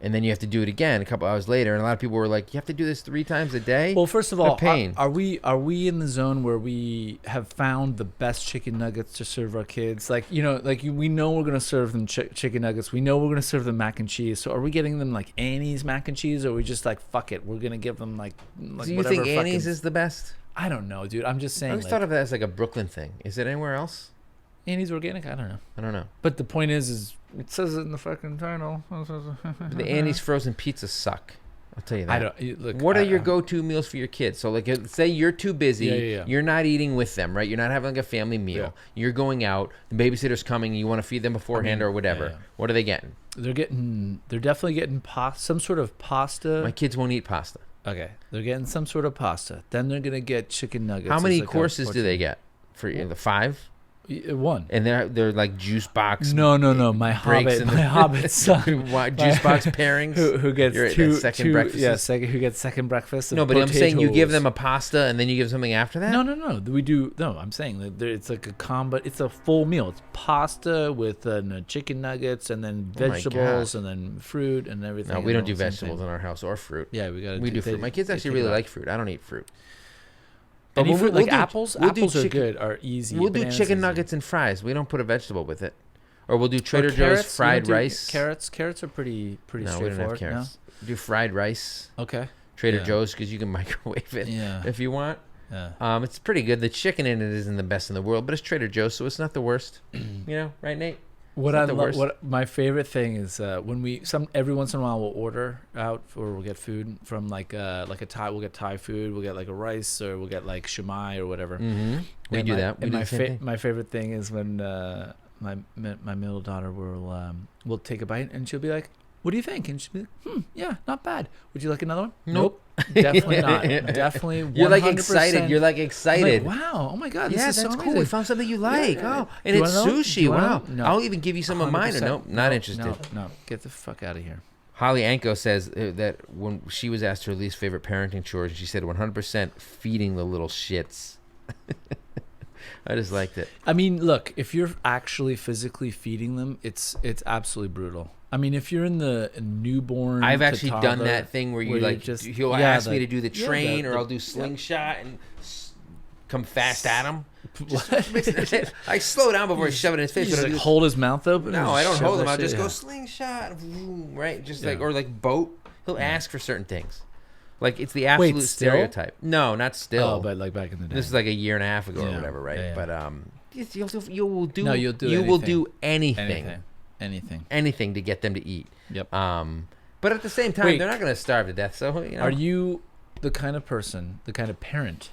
And then you have to do it again a couple hours later, and a lot of people were like, "You have to do this 3 times a day." Well, first of What a all, pain. are we in the zone where we have found the best chicken nuggets to serve our kids? Like, you know, we know we're gonna serve them chicken nuggets. We know we're gonna serve them mac and cheese. So are we getting them like Annie's mac and cheese, or are we just like, fuck it, we're gonna give them like Do you whatever think Annie's fucking- is the best? I don't know, dude. I'm just I saying. always thought of that as like a Brooklyn thing. Is it anywhere else? Annie's organic. I don't know. I don't know. But the point is it says it in the fucking title. The Annie's frozen pizzas suck. I'll tell you I that. don't look. What are your go-to meals for your kids? So, like, say you're too busy, Yeah. you're not eating with them, right? You're not having like a family meal. Yeah. You're going out, the babysitter's coming, you want to feed them beforehand or whatever. yeah. What are they getting? They're definitely getting some sort of pasta. My kids won't eat pasta. Okay, they're getting some sort of pasta. Then they're gonna get chicken nuggets. How many as like a courses do they protein. get? For the 5? One. And they're like juice box. No. My breaks hobbit, my hobbit son, juice box pairings. who gets You're at two second breakfast. Yeah, who gets second breakfast. No, and but I'm saying you give potatoes. them a pasta and then you give something after that. No. We do. No, I'm saying that it's like a combo. It's a full meal. It's pasta with chicken nuggets and then Oh my vegetables God. and then fruit and everything. No, we don't do all the same vegetables thing. in our house or fruit. Yeah, We do fruit. My kids actually really like fruit. I don't eat fruit. But Any we'll- fruit, we'll like do- apples. we'll do Apples are chicken- good. Are easy. We'll do Bananas chicken easy. nuggets and fries. We don't put a vegetable with it. Or we'll do Trader Joe's Carrots? You don't fried do rice. Carrots are pretty No, we don't straightforward. have carrots. We do fried rice. No? Okay. Trader Yeah. Joe's because you can microwave it Yeah. if you want. Yeah. It's pretty good. The chicken in it isn't the best in the world, but it's Trader Joe's, so it's not the worst. Right, Nate? What not I the love, worst. what my favorite thing is when every once in a while we'll order out or we'll get food from like a Thai. We'll get Thai food. We'll get like a rice or we'll get like shumai or whatever. Mm-hmm. We And do my- that. We and do my the same thing. my favorite thing is when my middle daughter will take a bite and she'll be like, "What do you think?" And she'll be like, "Yeah, not bad. Would you like another one?" Nope. Definitely not. Definitely. 100%. You're like excited. You're like I'm excited. like, wow! Oh my God! This Yeah, is that's so cool. We amazing. found something you like. yeah. Oh, and You it's wanna know? Do sushi. you wanna Wow. know? No. I'll even give you some of mine. Or 100%. nope, not interested. No, get the fuck out of here. Holly Anko says that when she was asked her least favorite parenting chores, she said 100% feeding the little shits. I just liked it. I mean, look, if you're actually physically feeding them, it's absolutely brutal. I mean, if you're in the newborn, I've to actually done toddler, that thing where you like just he'll yeah, ask me to do the yeah, train, the- or I'll do yeah. slingshot and come fast at him. What? I slow down before I shove it in his You face. just but I'll like do- hold his mouth open. No, and I don't shove hold that him. I'll shit, just go yeah. slingshot, vroom, right? Just Yeah. like, or like boat. He'll Yeah. ask for certain things. Like it's the absolute still? stereotype. No, not still. Oh, but like back in the day. This is like a year and a half ago or Yeah. whatever, right? Yeah, yeah. But you will do. No, you'll do You will anything. do anything anything. to get them to eat. Yep. But at the same time, Wait. they're not going to starve to death. So you know. Are you the kind of person, the kind of parent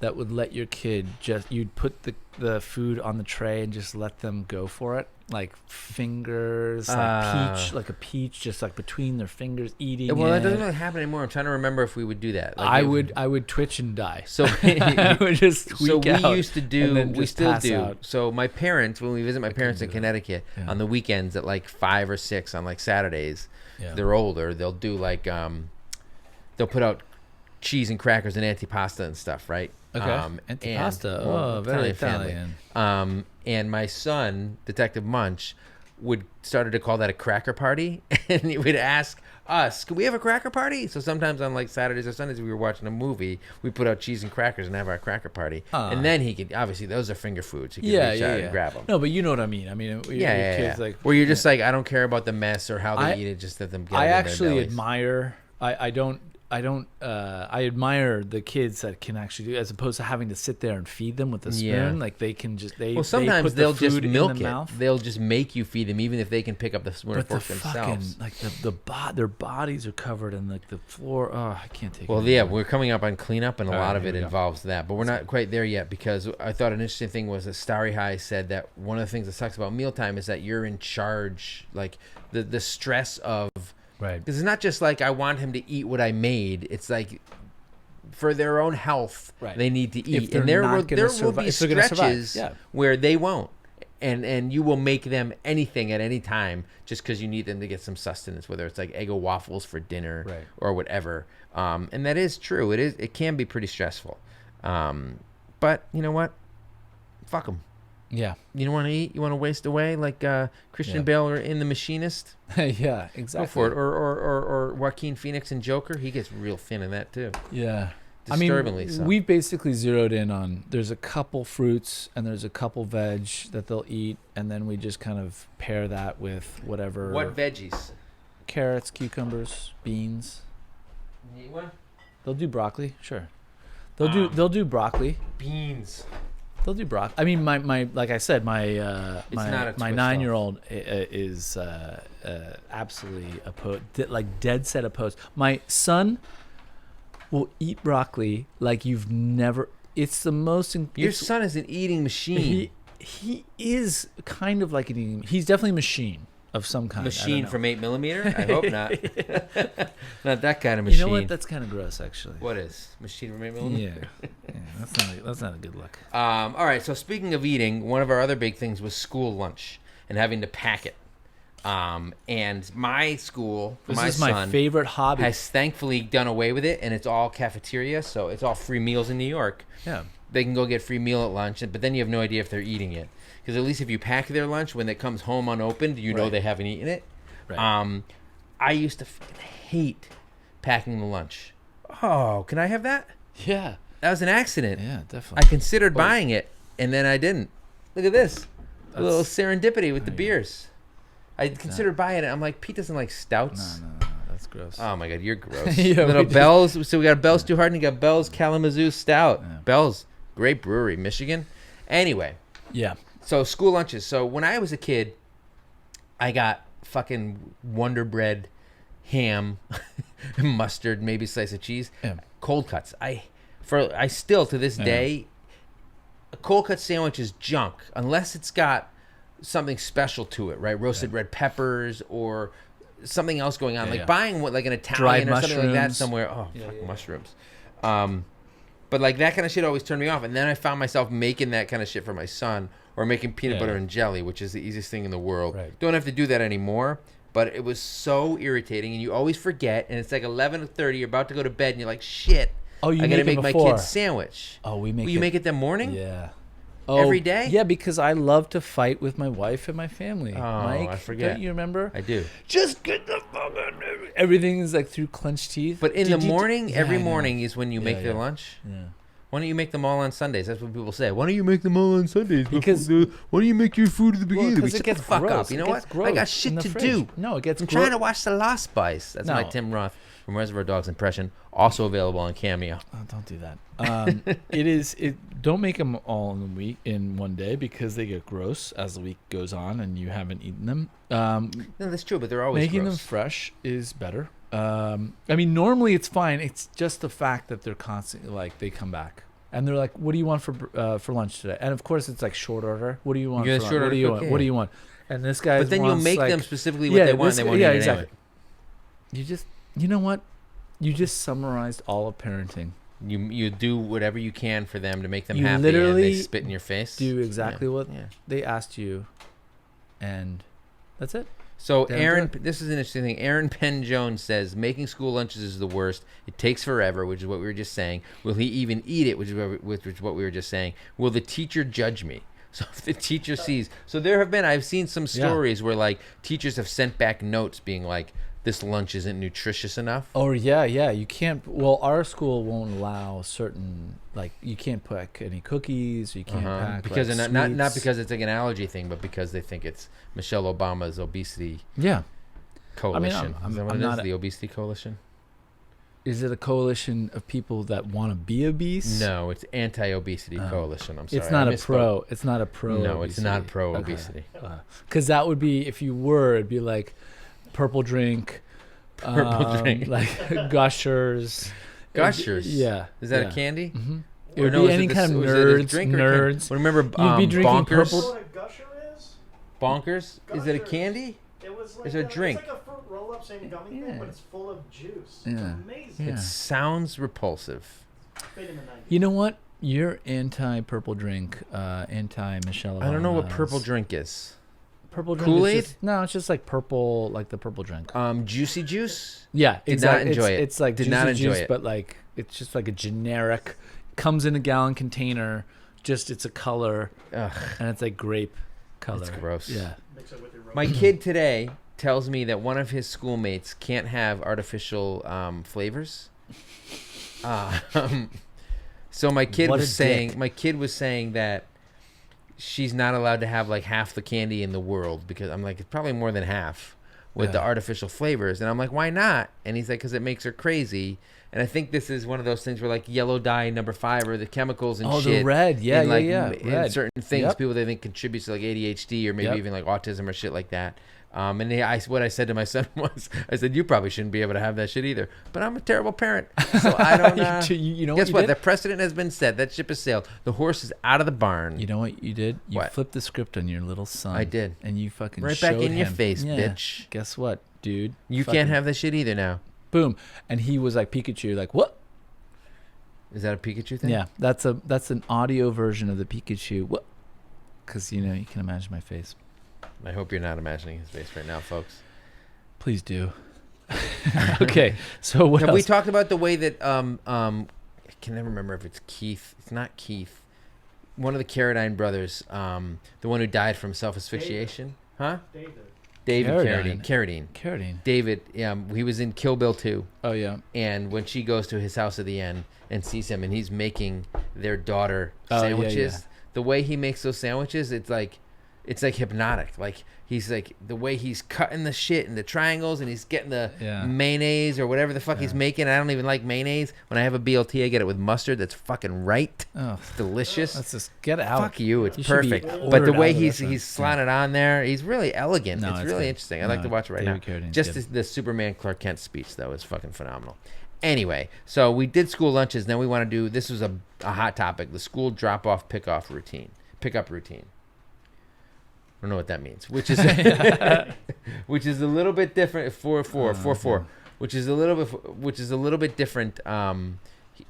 that would let your kid you'd put the food on the tray and just let them go for it? Like fingers, like a peach, just like between their fingers eating Well, it. that doesn't really happen anymore. I'm trying to remember if we would do that. Like, I would twitch and die. So, I would just tweak so we out used to and do. then We just still pass do. out. So my parents, when we visit my parents in do that. Connecticut Yeah. on the weekends at like 5 or 6 on like Saturdays, Yeah. they're older. They'll do like they'll put out cheese and crackers and antipasta and stuff, right? Okay. Antipasta. and- well, Very family. Italian. And my son, Detective Munch, started to call that a cracker party, and he would ask us, "Can we have a cracker party?" So sometimes on like Saturdays or Sundays, we were watching a movie, we put out cheese and crackers and have our cracker party, and then he could obviously those are finger foods. He could reach out and grab them. No, but you know what I mean. I mean, your kids like Where you're just like, I don't care about the mess or how they eat it, just let them get it I in their actually bellies. admire. I admire the kids that can actually do, as opposed to having to sit there and feed them with a spoon. Yeah. Like they can just Well, sometimes put the they'll just food in milk the it. mouth. They'll just make you feed them, even if they can pick up the spoon or But the fork fucking themselves. like their bodies are covered in like the floor. Oh, I can't take it. Well, yeah, anymore. we're coming up on cleanup, and a All lot right, of here it we go. involves that. But we're not quite there yet, because I thought an interesting thing was that Starry High said that one of the things that sucks about mealtime is that you're in charge, like the stress of. right. Because it's not just like I want him to eat what I made. It's like for their own health, Right. they need to If eat, they're and there not will gonna there will survive- be if they're gonna survive, stretches yeah. where they won't, and you will make them anything at any time just because you need them to get some sustenance, whether it's like Eggo waffles for dinner Right. or whatever. And that is true. It can be pretty stressful. But you know what? Fuck them. Yeah. You don't want to eat. You want to waste away like Christian Yeah. Bale or in The Machinist. Yeah. Exactly. Go for it. Or Joaquin Phoenix in Joker. He gets real thin in that too. Yeah. Disturbingly I mean, so. we've basically zeroed in on there's a couple fruits and there's a couple veg that they'll eat, and then we just kind of pair that with whatever. What veggies? Carrots, cucumbers, beans. Need one? They'll do broccoli, sure. They'll do broccoli. Beans. They'll do broccoli. I mean, my like I said, my not a my twist 9-year-old is absolutely opposed, like dead set opposed. My son will eat broccoli like you've never. It's the most. Your son is an eating machine. He is kind of like an eating. He's definitely a machine of some kind. Machine from 8mm? I hope not. Not that kind of machine. You know what? That's kind of gross, actually. What is machine from 8mm? Yeah, that's not a good look. All right. So speaking of eating, one of our other big things was school lunch and having to pack it. And my school, for my son, my favorite hobby, has thankfully done away with it, and it's all cafeteria, so it's all free meals in New York. Yeah, they can go get free meal at lunch, but then you have no idea if they're eating it. Because at least if you pack their lunch, when it comes home unopened, you know they haven't eaten it. Right. I used to hate packing the lunch. Oh, can I have that? Yeah. That was an accident. Yeah, definitely. I considered buying it, and then I didn't. Look at this. A little serendipity with the beers. I considered buying it. I'm like, Pete doesn't like stouts. No, that's gross. Oh my God, you're gross. Yeah, Little Bell's. So we got Bell's Too Hard and you got Bell's Kalamazoo Stout. Yeah. Bell's, great brewery, Michigan. Anyway. Yeah. So school lunches. So when I was a kid, I got fucking Wonder Bread, ham, mustard, maybe a slice of cheese, cold cuts. I still to this day, a cold cut sandwich is junk unless it's got something special to it, right? Roasted red peppers or something else going on, buying like an Italian or something like that somewhere. Oh, fuck mushrooms. But like that kind of shit always turned me off. And then I found myself making that kind of shit for my son, or making peanut butter and jelly, which is the easiest thing in the world. Right. Don't have to do that anymore. But it was so irritating, and you always forget. And it's like 11:30. You're about to go to bed, and you're like, "Shit! Oh, you I gotta make make my before. kid's sandwich." Oh, we make. Will you make it that morning? Yeah. Every day? Yeah, because I love to fight with my wife and my family. Oh, Mike, I forget. Don't you remember? I do. Just get the fucking. Everything is like through clenched teeth. But in the morning, every morning is when you make their yeah. lunch. Yeah. Why don't you make them all on Sundays? That's what people say. Why don't you make them all on Sundays? Because why don't you make your food at the beginning? because Shut it gets the fuck gross. up. You know what? I got shit to do. No, it gets. I'm trying to watch The Lost Boys. That's my No. Tim Roth from Reservoir Dogs impression. Also available on Cameo. Oh, don't do that. It is. Don't make them all in one day because they get gross as the week goes on and you haven't eaten them. No, that's true, but they're always Making them gross. fresh is better. I mean, normally it's fine. It's just the fact that they're constantly like they come back and they're like, "What do you want for lunch today?" And of course, it's like short order. What do you want? Yeah, for short lunch? What do you order, want? okay. What do you want? And this guy. But then you'll make them specifically what they want. And they won't eat it anyway. You know what? You just summarized all of parenting. You do whatever you can for them to make them You happy, and literally they spit in your face. Do exactly what Yeah. they asked you, and that's it. So Damn Aaron, good. this is an interesting thing. Aaron Penn Jones says making school lunches is the worst. It takes forever, which is what we were just saying. Will he even eat it? Which is what we were just saying. Will the teacher judge me? So if the teacher sees, I've seen some stories where like teachers have sent back notes being like, this lunch isn't nutritious enough. Oh yeah, you can't. Well, our school won't allow certain like you can't pack any cookies. You can't pack because like, not sweets. because it's like an allergy thing, but because they think it's Michelle Obama's obesity coalition. I'm is that what I'm it is? not The obesity coalition? Is it a coalition of people that want to be obese? No, it's anti-obesity coalition. I'm sorry. It's not I a misspoke. pro. It's not a pro. No, it's not obesity. pro-obesity. Because that would be if you were. It'd be like purple drink. Drink. Like Gushers. Gushers. Yeah. Is that a candy? Mm-hmm. It Or would no, be is any it kind of was it a nerds. drink or Nerds. Well, remember You'd be drinking Bonkers? You know purple. what a gusher is? Bonkers? Is it a Gushers. candy? It was like It's a drink. It's like a fruit roll-up, same gummy Yeah. thing, but it's full of juice. Yeah. It's amazing. Yeah. It sounds repulsive. Made in the 90s. You know what? You're anti-purple drink, anti-Michelle Obama. I don't know what purple drink is. Purple drink. Kool-Aid? Is just, no, it's just like purple, like the purple drink. Juicy juice? Yeah, Did exactly. not enjoy it. It's like Did juicy not enjoy juice, it. but like it's just like a generic. Comes in a gallon container. Just it's a color, Ugh, and it's like grape color. it's gross. Yeah. Mix it with your My kid today tells me that one of his schoolmates can't have artificial flavors. So my kid What a was saying, dick. that she's not allowed to have like half the candy in the world because I'm like, it's probably more than half. with the artificial flavors. And I'm like, why not? And he's like, because it makes her crazy. And I think this is one of those things where like yellow dye number 5 or the chemicals and shit. Oh, the red. Yeah, and like, red. And certain things people they think contributes to like ADHD or maybe even like autism or shit like that. And what I said to my son was, I said, you probably shouldn't be able to have that shit either. But I'm a terrible parent. So I don't you know guess what? The precedent has been set. That ship has sailed. The horse is out of the barn. You know what you did? You What? flipped the script on your little son. I did. And you fucking Right back showed in your him, face, bitch. Guess what, dude? You Fucking can't have that shit either now. Boom. And he was like Pikachu, like, what? Is that a Pikachu thing? Yeah, that's an audio version of the Pikachu. What? Because, you can imagine my face. I hope you're not imagining his face right now, folks. Please do. Okay, so what Have else? we talked about the way that I can never remember if it's Keith. It's not Keith. One of the Carradine brothers, the one who died from self-asphyxiation. Huh? David Carradine. David, he was in Kill Bill 2. Oh, yeah. And when she goes to his house at the end and sees him and he's making their daughter Oh, sandwiches, the way he makes those sandwiches, it's like hypnotic. Like he's like the way he's cutting the shit into triangles and he's getting the mayonnaise or whatever the fuck he's making. I don't even like mayonnaise. When I have a BLT, I get it with mustard. That's fucking right. Oh, it's delicious. Let's just get out. Fuck you. It's You perfect. But the way he's slotted on there, he's really elegant. No, it's really good. interesting. I like to watch it right now. Just the Superman Clark Kent speech though is fucking phenomenal. Anyway, so we did school lunches. Then we want to do, this was a hot topic, the school drop-off pickup routine. I don't know what that means, which is which is a little bit different. 4-4, which is a little bit different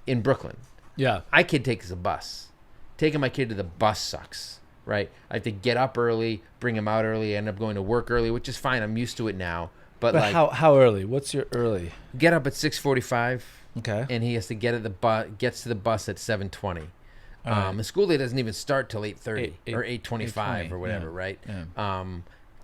in Brooklyn. Yeah, I kid takes a bus. Taking my kid to the bus sucks, right? I have to get up early, bring him out early, end up going to work early, which is fine. I'm used to it now. But like, how early? What's your early? Get up at 6:45. Okay. And he has to get at the bus. Gets to the bus at 7:20. The school day doesn't even start till 8:30 or 8:25 or whatever, right? Yeah.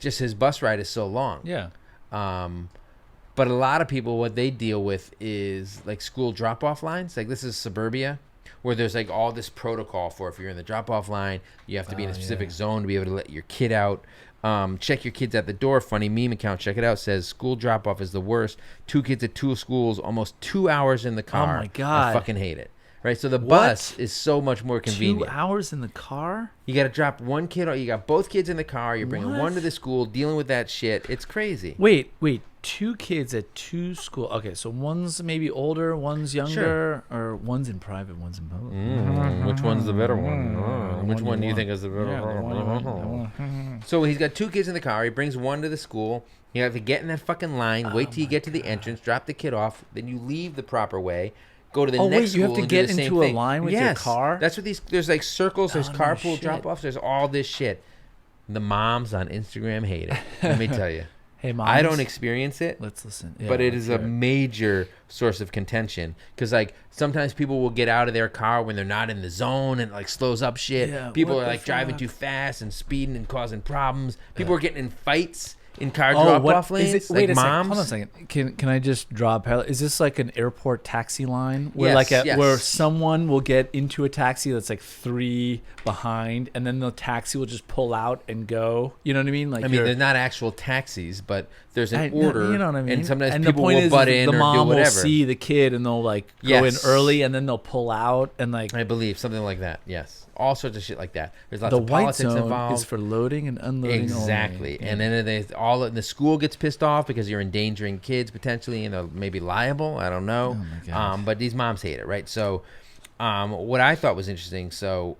Just his bus ride is so long. Yeah. But a lot of people, what they deal with is like school drop-off lines. Like this is suburbia, where there's like all this protocol for if you're in the drop-off line, you have to be in a specific zone to be able to let your kid out. Check your kids at the door. Funny meme account, check it out, says school drop-off is the worst. 2 kids at 2 schools, almost 2 hours in the car. Oh my God. I fucking hate it. Right, so the bus is so much more convenient. 2 hours in the car? You got to drop one kid. You got both kids in the car. You're bringing one to the school, dealing with that shit. It's crazy. Wait. 2 kids at 2 school. Okay, so one's maybe older, one's younger, or one's in private, one's in public. Which one's the better one? Which one do you think is the better one? So he's got 2 kids in the car. He brings one to the school. You have to get in that fucking line. Wait till you get to the entrance. Drop the kid off. Then you leave the proper way. Go to the next school. You have to get into a line with your car? That's what there's like circles, there's carpool drop-offs, there's all this shit. The moms on Instagram hate it. Let me tell you. Hey, moms. I don't experience it. Let's listen. But it is a major source of contention. Because like sometimes people will get out of their car when they're not in the zone and like slows up shit. Yeah, people are like driving too fast and speeding and causing problems. People are getting in fights in car drop-off lanes. Wait like a moms. second. Hold on a second. Can I just draw a parallel? Is this like an airport taxi line where where someone will get into a taxi that's like 3 behind, and then the taxi will just pull out and go? You know what I mean? Like they're not actual taxis, but there's an order. You know what I mean? And sometimes and people the point will butt in the or mom do whatever. will see the kid and they'll like go in early, and then they'll pull out and like. I believe something like that. Yes. All sorts of shit like that. There's lots the of politics white zone involved. is for loading and unloading. Exactly. Only. And then the school gets pissed off because you're endangering kids potentially, and they're maybe liable. I don't know. Oh my God. But these moms hate it, right? So, what I thought was interesting. So,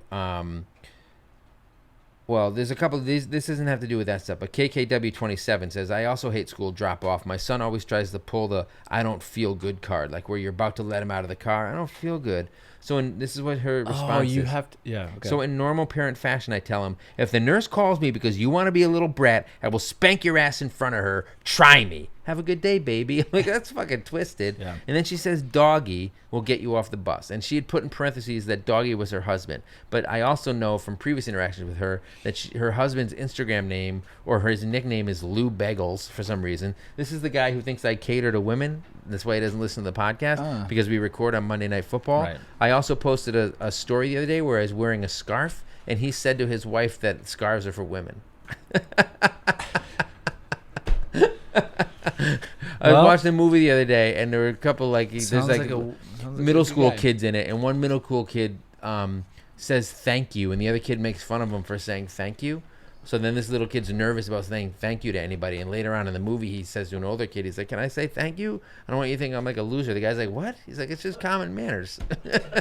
well, there's a couple of these. This doesn't have to do with that stuff. But KKW27 says, I also hate school drop off. My son always tries to pull the I don't feel good card, like where you're about to let him out of the car. I don't feel good. So this is what her response is. You have to, yeah. Okay. So in normal parent fashion, I tell him, if the nurse calls me because you want to be a little brat, I will spank your ass in front of her. Try me. Have a good day, baby. I'm like, that's fucking twisted. Yeah. And then she says, doggy will get you off the bus. And she had put in parentheses that doggy was her husband. But I also know from previous interactions with her that her husband's Instagram name or his nickname is Lou Bagels for some reason. This is the guy who thinks I cater to women. That's why he doesn't listen to the podcast because we record on Monday Night Football. Right. I also posted a story the other day where I was wearing a scarf, and he said to his wife that scarves are for women. I was watching a movie the other day, and there were a couple there's like middle school kids in it, and one middle school kid says thank you, and the other kid makes fun of him for saying thank you. So then this little kid's nervous about saying thank you to anybody, and later on in the movie he says to an older kid, he's like, "Can I say thank you? I don't want you to think I'm like a loser." The guy's like, "What?" He's like, "It's just common manners."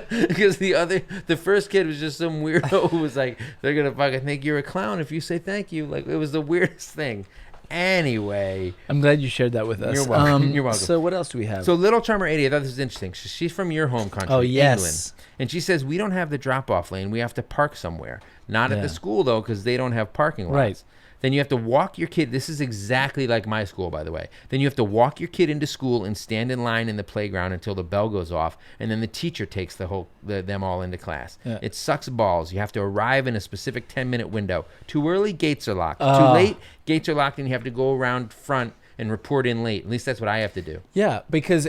Because the first kid was just some weirdo who was like, "They're gonna fucking think you're a clown if you say thank you." Like, it was the weirdest thing. Anyway, I'm glad you shared that with us. You're welcome. You're welcome. So what else do we have? So Little Charmer 80, I thought this was interesting. She's from your home country, England. And she says, we don't have the drop-off lane. We have to park somewhere. Not at the school, though, because they don't have parking lots. Right. Then you have to walk your kid. This is exactly like my school, by the way. Then you have to walk your kid into school and stand in line in the playground until the bell goes off, and then the teacher takes them all into class. Yeah. It sucks balls. You have to arrive in a specific 10-minute window. Too early, gates are locked. Too late, gates are locked, and you have to go around front and report in late. At least that's what I have to do. Yeah,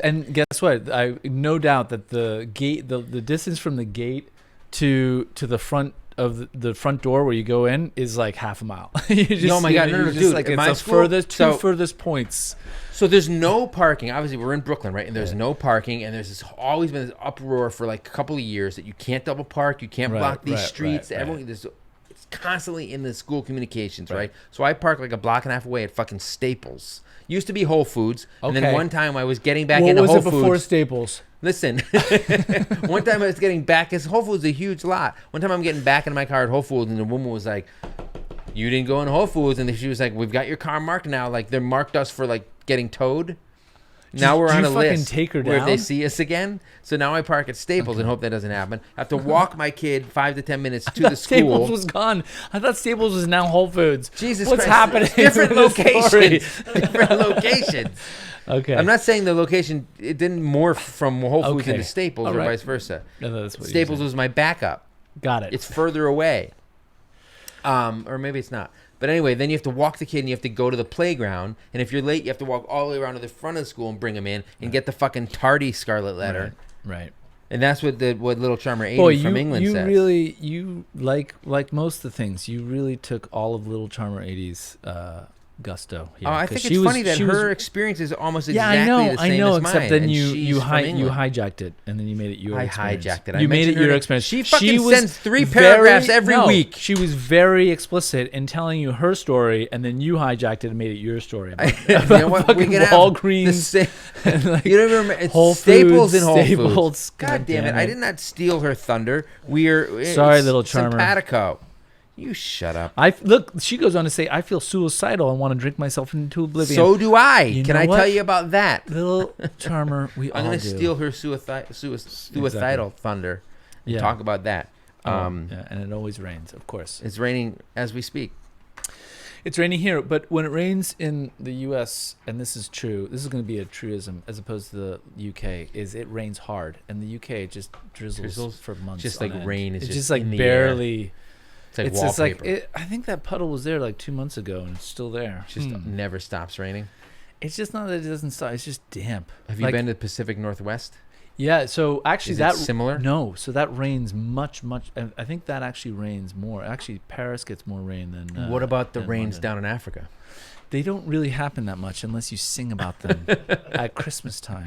and guess what? I no doubt that the gate, the distance from the gate to the front of the front door where you go in is like half a mile. Oh my god, no, dude! Like, it's the furthest points. So there's no parking. Obviously, we're in Brooklyn, right? And there's no parking, and there's always been this uproar for like a couple of years that you can't double park, you can't block these streets. Everyone, it's constantly in the school communications, right? So I park like a block and a half away at fucking Staples. Used to be Whole Foods, and then one time I was getting back into Whole Foods. What was it before Staples? Listen, one time I was getting back, because Whole Foods is a huge lot. One time I'm getting back into my car at Whole Foods, and the woman was like, "You didn't go in Whole Foods," and she was like, "We've got your car marked now. Like, they marked us for like getting towed. Now we're on a list take her where if down? they see us again." So now I park at Staples and hope that doesn't happen. I have to walk my kid 5 to 10 minutes to the school. Staples was gone. I thought Staples was now Whole Foods. Jesus What's Christ. happening? Different locations. Different locations. Okay. I'm not saying the location, it didn't morph from Whole Foods into Staples or vice versa. No, that's what Staples was my backup. Got it. It's further away. Or maybe it's not. But anyway, then you have to walk the kid and you have to go to the playground. And if you're late, you have to walk all the way around to the front of the school and bring him in and get the fucking tardy scarlet letter. Right. And that's what Little Charmer 80 from England says. You like most of the things, you really took all of Little Charmer 80's gusto here. Oh, I think it's funny that her experience is almost exactly the same as mine. Except then you hijacked it and then you made it your experience. I hijacked it. You made it your experience. She fucking sends 3 paragraphs every week. She was very explicit in telling you her story, and then you hijacked it and made it your story. You know what? We can Walgreens. You don't even remember. It's Whole Staples and Whole Staples. Foods. God damn it. I did not steal her thunder. Sorry, Little Charmer. Simpatico. You shut up. Look, she goes on to say, I feel suicidal. I want to drink myself into oblivion. So do I. Can I tell you about that? Little Charmer, I'm going to steal her suicidal thunder and talk about that. And it always rains, of course. It's raining as we speak. It's raining here, but when it rains in the U.S., and this is true, this is going to be a truism as opposed to the U.K., is it rains hard. And the U.K. just drizzles for months. Just like rain is just like in the barely... Air. It's wallpaper. Just like I think that puddle was there like 2 months ago, and it's still there. It just never stops raining. It's just not that it doesn't stop. It's just damp. Have you been to the Pacific Northwest? Yeah. So actually, is that similar? No. So that rains much. I think that actually rains more. Actually, Paris gets more rain than. What about the rains London. down in Africa? They don't really happen that much unless you sing about them at Christmas time.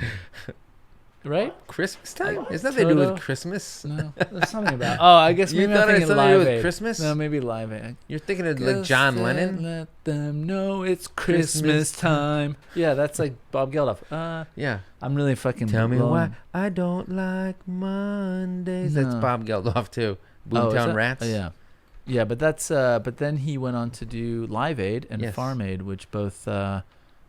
Right? Christmas time? Is that nothing to do with Christmas? No, there's something about. Oh, I guess maybe I'm thinking Live Aid. With Christmas? No, maybe Live Aid. You're thinking of like John Lennon? Let them know it's Christmas time. Yeah, that's like Bob Geldof. Yeah. I'm really fucking. Tell me why I don't like Mondays. No. That's Bob Geldof too. Boomtown Rats. Yeah. Yeah, but that's. But then he went on to do Live Aid and Farm Aid, which both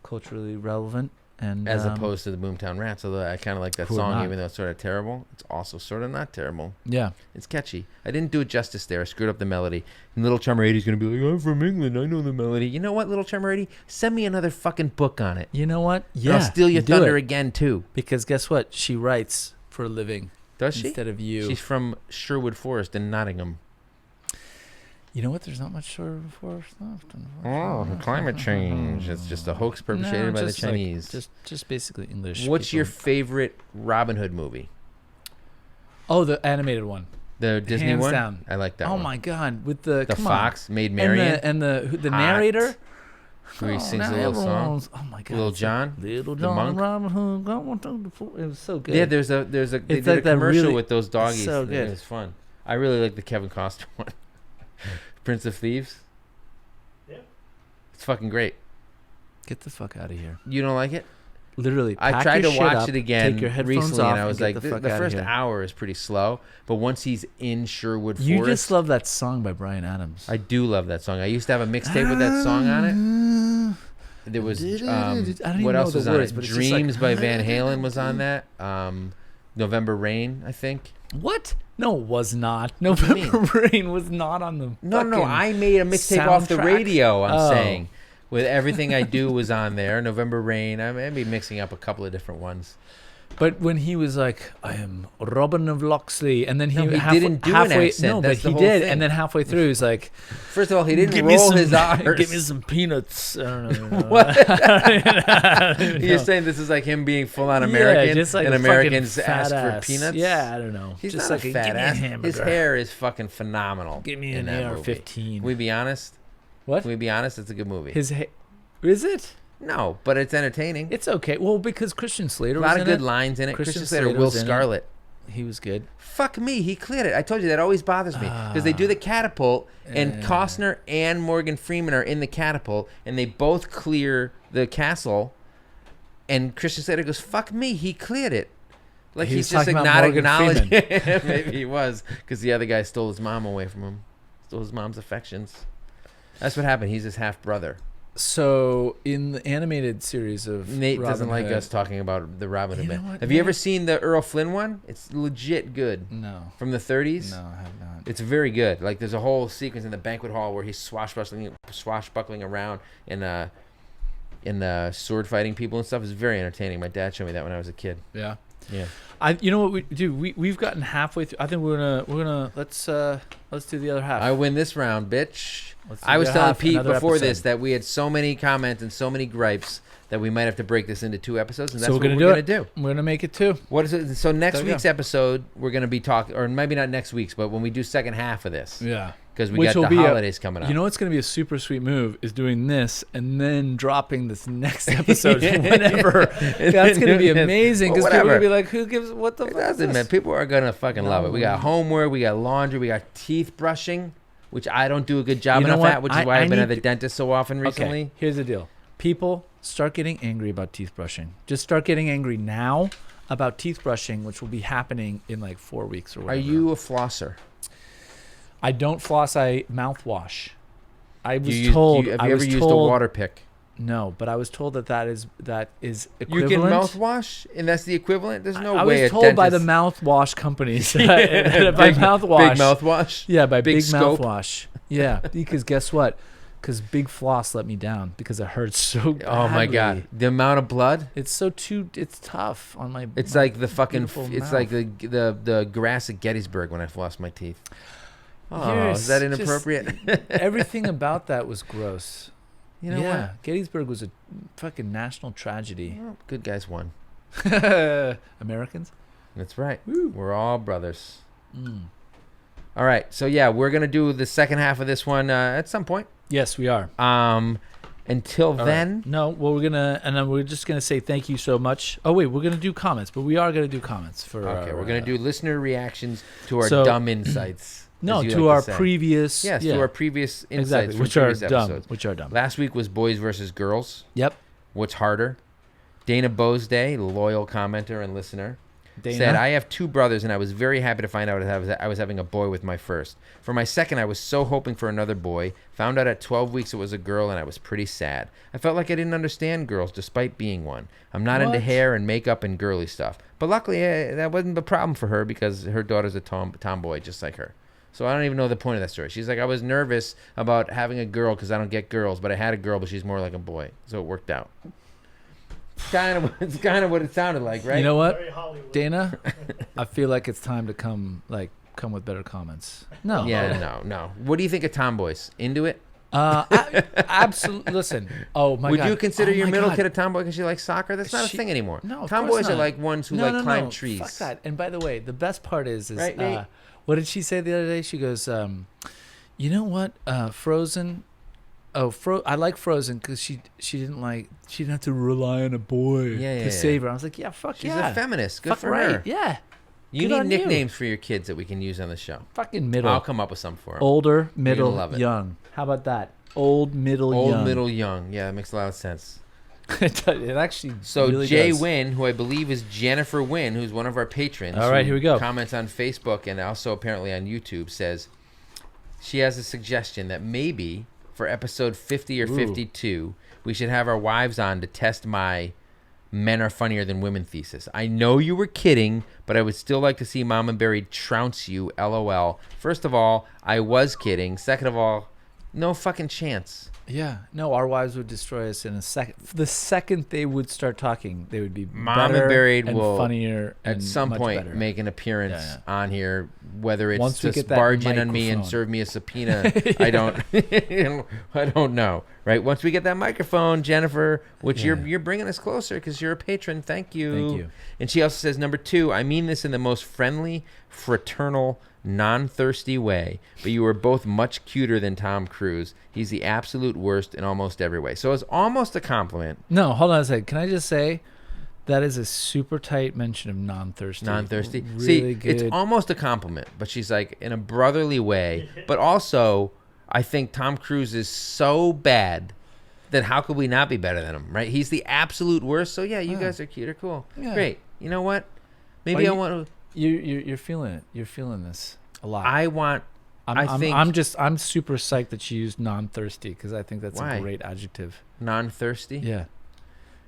culturally relevant. And, as opposed to the Boomtown Rats, although I kind of like that song, even though it's sort of terrible. It's also sort of not terrible. Yeah. It's catchy. I didn't do it justice there. I screwed up the melody. And Little Charmer 80 is going to be like, I'm from England. I know the melody. You know what, Little Charmer 80? Send me another fucking book on it. You know what? Yeah. I'll steal your thunder again, too. Because guess what? She writes for a living. Does she? Instead of you. She's from Sherwood Forest in Nottingham. You know what? There's not much Sherwood Forest left. Oh, climate change. It's just a hoax perpetrated by the Chinese. Like, just basically English. What's your favorite Robin Hood movie? Oh, the animated one. The Disney Hands one? down. I like that one. Oh, my God. With the Fox, Maid Marian. And the narrator. Where he sings a now little song. everyone's- Oh my god. Little it's John, Little the John monk. Robin Hood. It was so good. Yeah, there's a they It's did like a that commercial really- with those doggies. so good. It was fun. I really like the Kevin Costner one. Prince of Thieves. Yeah. It's fucking great. Get the fuck out of here. You don't like it? Literally, I pack tried your to shit watch up, it again take your headphones recently, off, and I was like, get the fuck outta first here. hour is pretty slow, but once he's in Sherwood You Forest, just love that song by Bryan Adams. I do love that song. I used to have a mixtape with that song on it. There was I don't even what know else the was on words, it? but it's just like- Dreams by Van Halen was on that. November Rain, I think. What? No, it was not. do you November Rain was not on the. No, fucking I made a mixtape off the soundtrack. radio. I'm Oh. saying, with Everything I Do was on there. November Rain. I may be mixing up a couple of different ones. But when he was like, "I am Robin of Locksley," and then he, No, he halfway, didn't do an halfway, accent. No, That's but the he whole did, thing. and then halfway through, he's like, First of all, he didn't "Give me roll some, his R's. give me some peanuts." I don't know. What? I don't You're know. saying this is like him being full on American, yeah, just like and a Americans fucking fat ask for ass. peanuts? Yeah, I don't know. He's just not like a fat give me ass. a hamburger. His hair is fucking phenomenal. Give me in an that AR-15. movie. Can we be honest? What? Can we be honest? It's a good movie. Is it? No, but it's entertaining. It's okay. Well, because Christian Slater A was lot in of good it. lines in it. Christian Christian Slater, Slater Will was in it. Scarlet. He was good. Fuck me, he cleared it. I told you that always bothers me because they do the catapult, and Costner and Morgan Freeman are in the catapult, and they both clear the castle, and Christian Slater goes, "Fuck me, he cleared it." Like He he's was just talking about not Morgan acknowledging. Maybe he was, because the other guy stole his mom away from him, stole his mom's affections. That's what happened. He's his half brother. So in the animated series of Nate doesn't Robin like Hood- us talking about the Robin Hood You know man. what, Have you ever Nate? seen the Earl Flynn one? It's legit good. No, From the 30s. no, I have not. It's very good. Like there's a whole sequence in the banquet hall where he's swashbuckling around and sword fighting people and stuff. It's very entertaining. My dad showed me that when I was a kid. Yeah. Yeah. You know what we do? We've gotten halfway through. I think we're gonna let's do the other half. I win this round, bitch. Let's do I was the telling half, Pete another before episode. this that we had so many comments and so many gripes that we might have to break this into 2 episodes, and that's So what we're we're gonna going to do. We're gonna make it too. What is it? So next There we week's episode, we're going to be talking, or maybe not next week's, but when we do second half of this, Yeah. because we Which got will the be holidays coming up. You know what's gonna be a super sweet move is doing this and then dropping this next episode whenever. That's gonna be amazing Well, because people are whatever. gonna be like, "Who gives what the It fuck?" is doesn't, this?" man. People are gonna fucking love it. We got No. homework, we got laundry, we got teeth brushing, which I don't do a good job You know enough what? at, which is I- why I I've been need at the to- dentist so often recently. Okay, here's the deal. People start getting angry about teeth brushing. Just start getting angry now about teeth brushing, which will be happening in like 4 weeks or Are whatever. you a flosser? I don't floss. I mouthwash. I was Do you use- told. have I you was ever used a told, water pick? No, but I was told that is You equivalent. can mouthwash, and that's the equivalent. There's no I way. was a told by the dentist- mouthwash companies. By mouthwash. Big mouthwash. Yeah, by Big big scope. mouthwash. Yeah, because guess what? Because Big Floss let me down because it hurts so badly. Oh my god, the amount of blood. It's tough on my. It's my like the fucking. beautiful It's mouth. like the grass at Gettysburg when I flossed my teeth. Oh, Yes, is that just- inappropriate? Everything about that was gross. You know yeah, Gettysburg was a fucking national what? tragedy. Well, good guys won. Americans. That's right. We're all brothers. Mm. All right. So yeah, we're gonna do the second half of this one at some point. Yes, we are. Until All then, right. No, well, we're just gonna say thank you so much. Oh wait, we're gonna do comments, but we are gonna do comments for. okay, our, we're gonna do listener reactions to our so- dumb insights. no as you to like our say. previous. Yes, yeah, to our previous insights exactly, from which are previous dumb. episodes. Which are dumb. Last week was boys versus girls. Yep. What's harder? Dana Bosday, loyal commenter and listener, Dana. said, I have 2 brothers, and I was very happy to find out I was having a boy with my first. For my second, I was so hoping for another boy. Found out at 12 weeks it was a girl, and I was pretty sad. I felt like I didn't understand girls, despite being one. I'm not into What? hair and makeup and girly stuff. But luckily, that wasn't the problem for her because her daughter's a tomboy, just like her. So I don't even know the point of that story. She's like, I was nervous about having a girl because I don't get girls, but I had a girl, but she's more like a boy. So it worked out. It's kind of what it sounded like, right? You know what, Very Hollywood. Dana? I feel like it's time to come with better comments. No. Yeah, no. What do you think of tomboys? Into it? Absolutely. Listen. Oh my Would God. you consider Oh your my middle God. kid a tomboy because she likes soccer? That's not a She- thing anymore. No, of tomboys course are not. like ones who No, climb no. trees. Fuck that. And by the way, the best part is Right, Nate? what did she say the other day? She goes, you know what? Frozen I like Frozen because she didn't have to rely on a boy to save her. I was like, yeah, fuck She's a feminist. Good fuck for right. her. Yeah. You Good need on nicknames for your kids that we can use on the show. Fucking middle. I'll come up with some for them. Older, middle, love it. young. How about that? Old, middle, young. Old, middle, young. Yeah, that makes a lot of sense. It actually So really Jay does. Wynn, who I believe is Jennifer Wynn, who's one of our patrons. All right, here we go. Comments on Facebook and also apparently on YouTube, says she has a suggestion that maybe for episode 50 or 52, we should have our wives on to test my men are funnier than women thesis. I know you were kidding, but I would still like to see Mom and Barry trounce you, LOL. First of all, I was kidding. Second of all, no fucking chance. Yeah. No, our wives would destroy us in a second. The second they would start talking, they would be Mom better and Barry will funnier at and some much point better. make an appearance on here, whether it's Once we just get that barge in on me and microphone. serve me a subpoena. I don't know. Right? Once we get that microphone, Jennifer, which you're bringing us closer because you're a patron. Thank you. Thank you. And she also says, number 2, I mean this in the most friendly, fraternal, non-thirsty way, but you are both much cuter than Tom Cruise. He's the absolute worst in almost every way. So it's almost a compliment. No, hold on a second. Can I just say that is a super tight mention of non-thirsty. Non-thirsty. Really See, good. it's almost a compliment, but she's like in a brotherly way. But also, I think Tom Cruise is so bad that how could we not be better than him, right? He's the absolute worst. So yeah, you guys are cute or cool. Yeah. Great. You know what? Maybe I want to. You're feeling it. You're feeling this a lot. I'm super psyched that she used non-thirsty because I think that's Why? a great adjective. Non-thirsty. Yeah.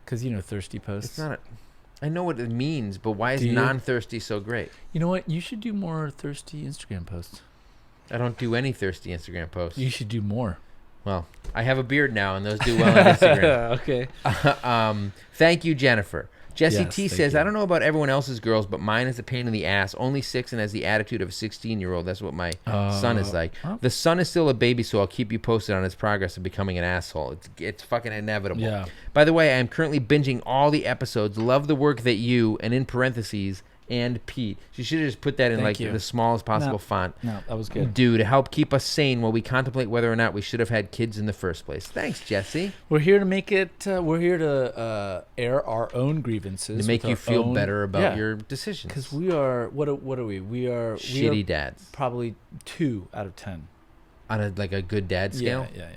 Because thirsty posts. It's not. I know what it means, but why is Do you? non-thirsty so great? You know what? You should do more thirsty Instagram posts. I don't do any thirsty Instagram posts. You should do more. Well, I have a beard now, and those do well on Instagram. Okay. Thank you, Jennifer. Jesse Yes, T thank says, you. I don't know about everyone else's girls, but mine is a pain in the ass. Only 6 and has the attitude of a 16-year-old. That's what my son is like. The son is still a baby, so I'll keep you posted on his progress of becoming an asshole. It's fucking inevitable. Yeah. By the way, I am currently binging all the episodes. Love the work that you, and in parentheses, and Pete. She should have just put that in Thank you. the smallest possible font. No, that was good. Do to help keep us sane while we contemplate whether or not we should have had kids in the first place. Thanks, Jesse. We're here to make it. We're here to air our own grievances. To make with you our feel own- better about Yeah. your decisions. Because we are. What are we? We are Shitty dads. Probably 2 out of 10. On a good dad scale? Yeah.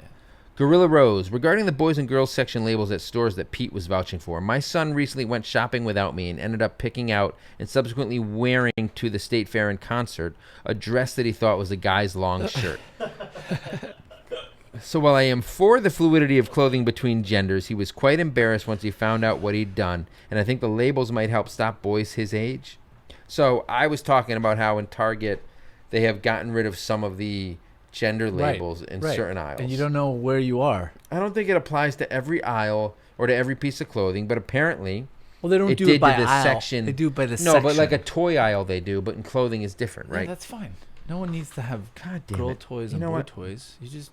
Gorilla Rose, regarding the boys and girls section labels at stores that Pete was vouching for, my son recently went shopping without me and ended up picking out and subsequently wearing to the State Fair and concert a dress that he thought was a guy's long shirt. So while I am for the fluidity of clothing between genders, he was quite embarrassed once he found out what he'd done, and I think the labels might help stop boys his age. So I was talking about how in Target they have gotten rid of some of the gender labels in certain aisles. And you don't know where you are. I don't think it applies to every aisle or to every piece of clothing, but apparently Well, they don't it do did it by to the aisle. section. They do it by the No, section. but like a toy aisle they do, but in clothing is different, Yeah, right? that's fine. No one needs to have God damn girl it. toys You and know boy what? toys. You just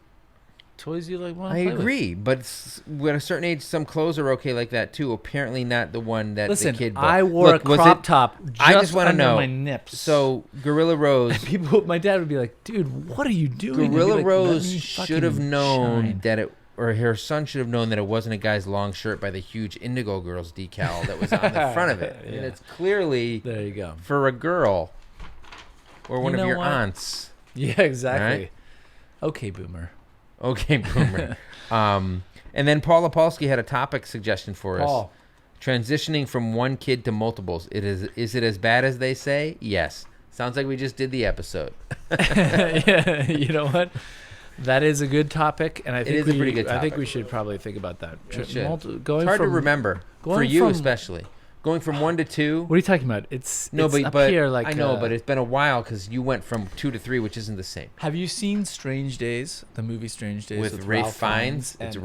toys you like want I to play agree, but at a certain age, some clothes are okay like that too. Apparently, not the one that Listen, the kid bought. I wore Look, a was crop it- top I just just want to under know. my nips. So Gorilla Rose, my dad would be like, "Dude, what are you doing?" He'd be Gorilla like, "Let Rose me should have fucking known shine." that or her son should have known that it wasn't a guy's long shirt by the huge Indigo Girls decal that was on the front of it. And Yeah. it's clearly There you go. for a girl or one You of know your what? aunts. Yeah, exactly. Right? Okay, boomer. Okay, boomer. And then Paul Opolsky had a topic suggestion for us. Paul. Transitioning from one kid to multiples. Is it as bad as they say? Yes. Sounds like we just did the episode. Yeah, you know what? That is a good topic, and I think is a pretty good I think topic. we should probably think about that. We should. Going It's hard from, to remember. For going you from- especially. Going from 1 to 2. What are you talking about? It's No, it's but up here like I know, but it's been a while because you went from 2 to 3, which isn't the same. Have you seen Strange Days? The movie Strange Days With with Ralph Ralph Fiennes? Fiennes It's and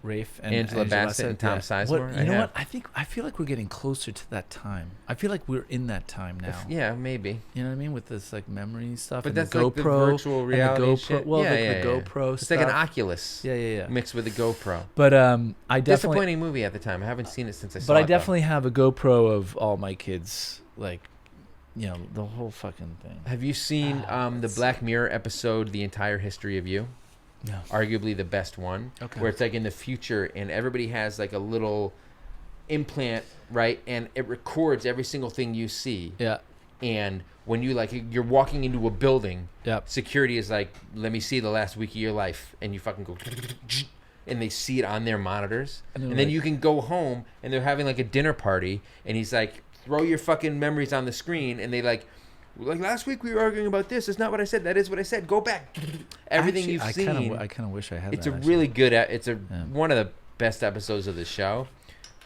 Rafe. Angela Bassett and Tom Sizemore? You I know have. what? I feel like we're getting closer to that time. I feel like we're in that time now. Yeah, maybe. You know what I mean? With this like memory stuff. But and that's the GoPro, like the virtual and reality the GoPro, shit. Well, yeah, like yeah, the yeah. GoPro It's stuff. like an Oculus Yeah. mixed with a GoPro. But I definitely. Disappointing movie at the time. I haven't seen it since I saw But it. I definitely have a GoPro of all my kids, like, you know, the whole fucking thing. Have you seen the it's- Black Mirror episode, The Entire History of You? arguably the best one. Okay. Where it's like in the future, and everybody has like a little implant, right? And it records every single thing you see. Yeah. And when you're walking into a building, Yep. security is like, let me see the last week of your life, and you fucking go, and they see it on their monitors, and then you can go home, and they're having like a dinner party, and he's like, throw your fucking memories on the screen, and they like last week we were arguing about this. It's not what I said. That is what I said. Go back. Everything Actually, you've I seen. I kind of wish I had. It's that, a actually. really good. It's one of the best episodes of the show.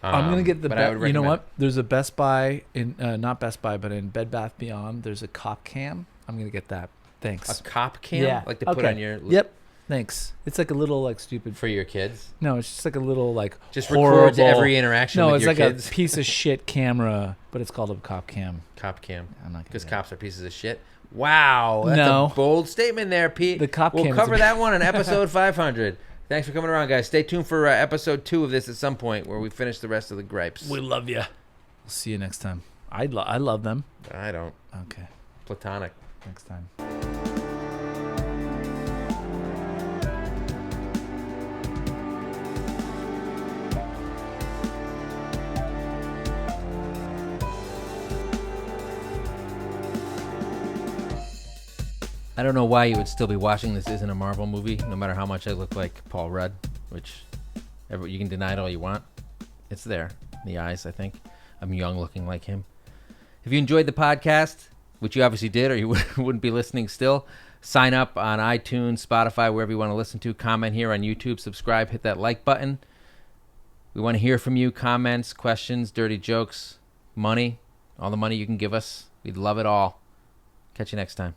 I'm gonna get the. But I would You know recommend- what? There's a Best Buy in not Best Buy, but in Bed Bath Beyond. There's a cop cam. I'm gonna get that. Thanks. A cop cam, Yeah. like to put on your. Yep. Thanks. It's like a little like stupid. For your kids. No, it's just like a little like Just horrible, records every interaction No, with it's your like kids. a piece of shit camera, but it's called a cop cam. Cop cam. I'm not Because gonna. cops are pieces of shit. Wow, that's No. a bold statement there, Pete. The cop We'll cam is cover a- that one in episode 500. Thanks for coming around, guys. Stay tuned for episode 2 of this at some point where we finish the rest of the gripes. We love you. We'll see you next time. I love them. I don't. Okay. Platonic. Next time. I don't know why you would still be watching this isn't a Marvel movie, no matter how much I look like Paul Rudd, which you can deny it all you want. It's there in the eyes, I think. I'm young looking like him. If you enjoyed the podcast, which you obviously did or you wouldn't be listening still, sign up on iTunes, Spotify, wherever you want to listen to. Comment here on YouTube, subscribe, hit that like button. We want to hear from you. Comments, questions, dirty jokes, money, all the money you can give us. We'd love it all. Catch you next time.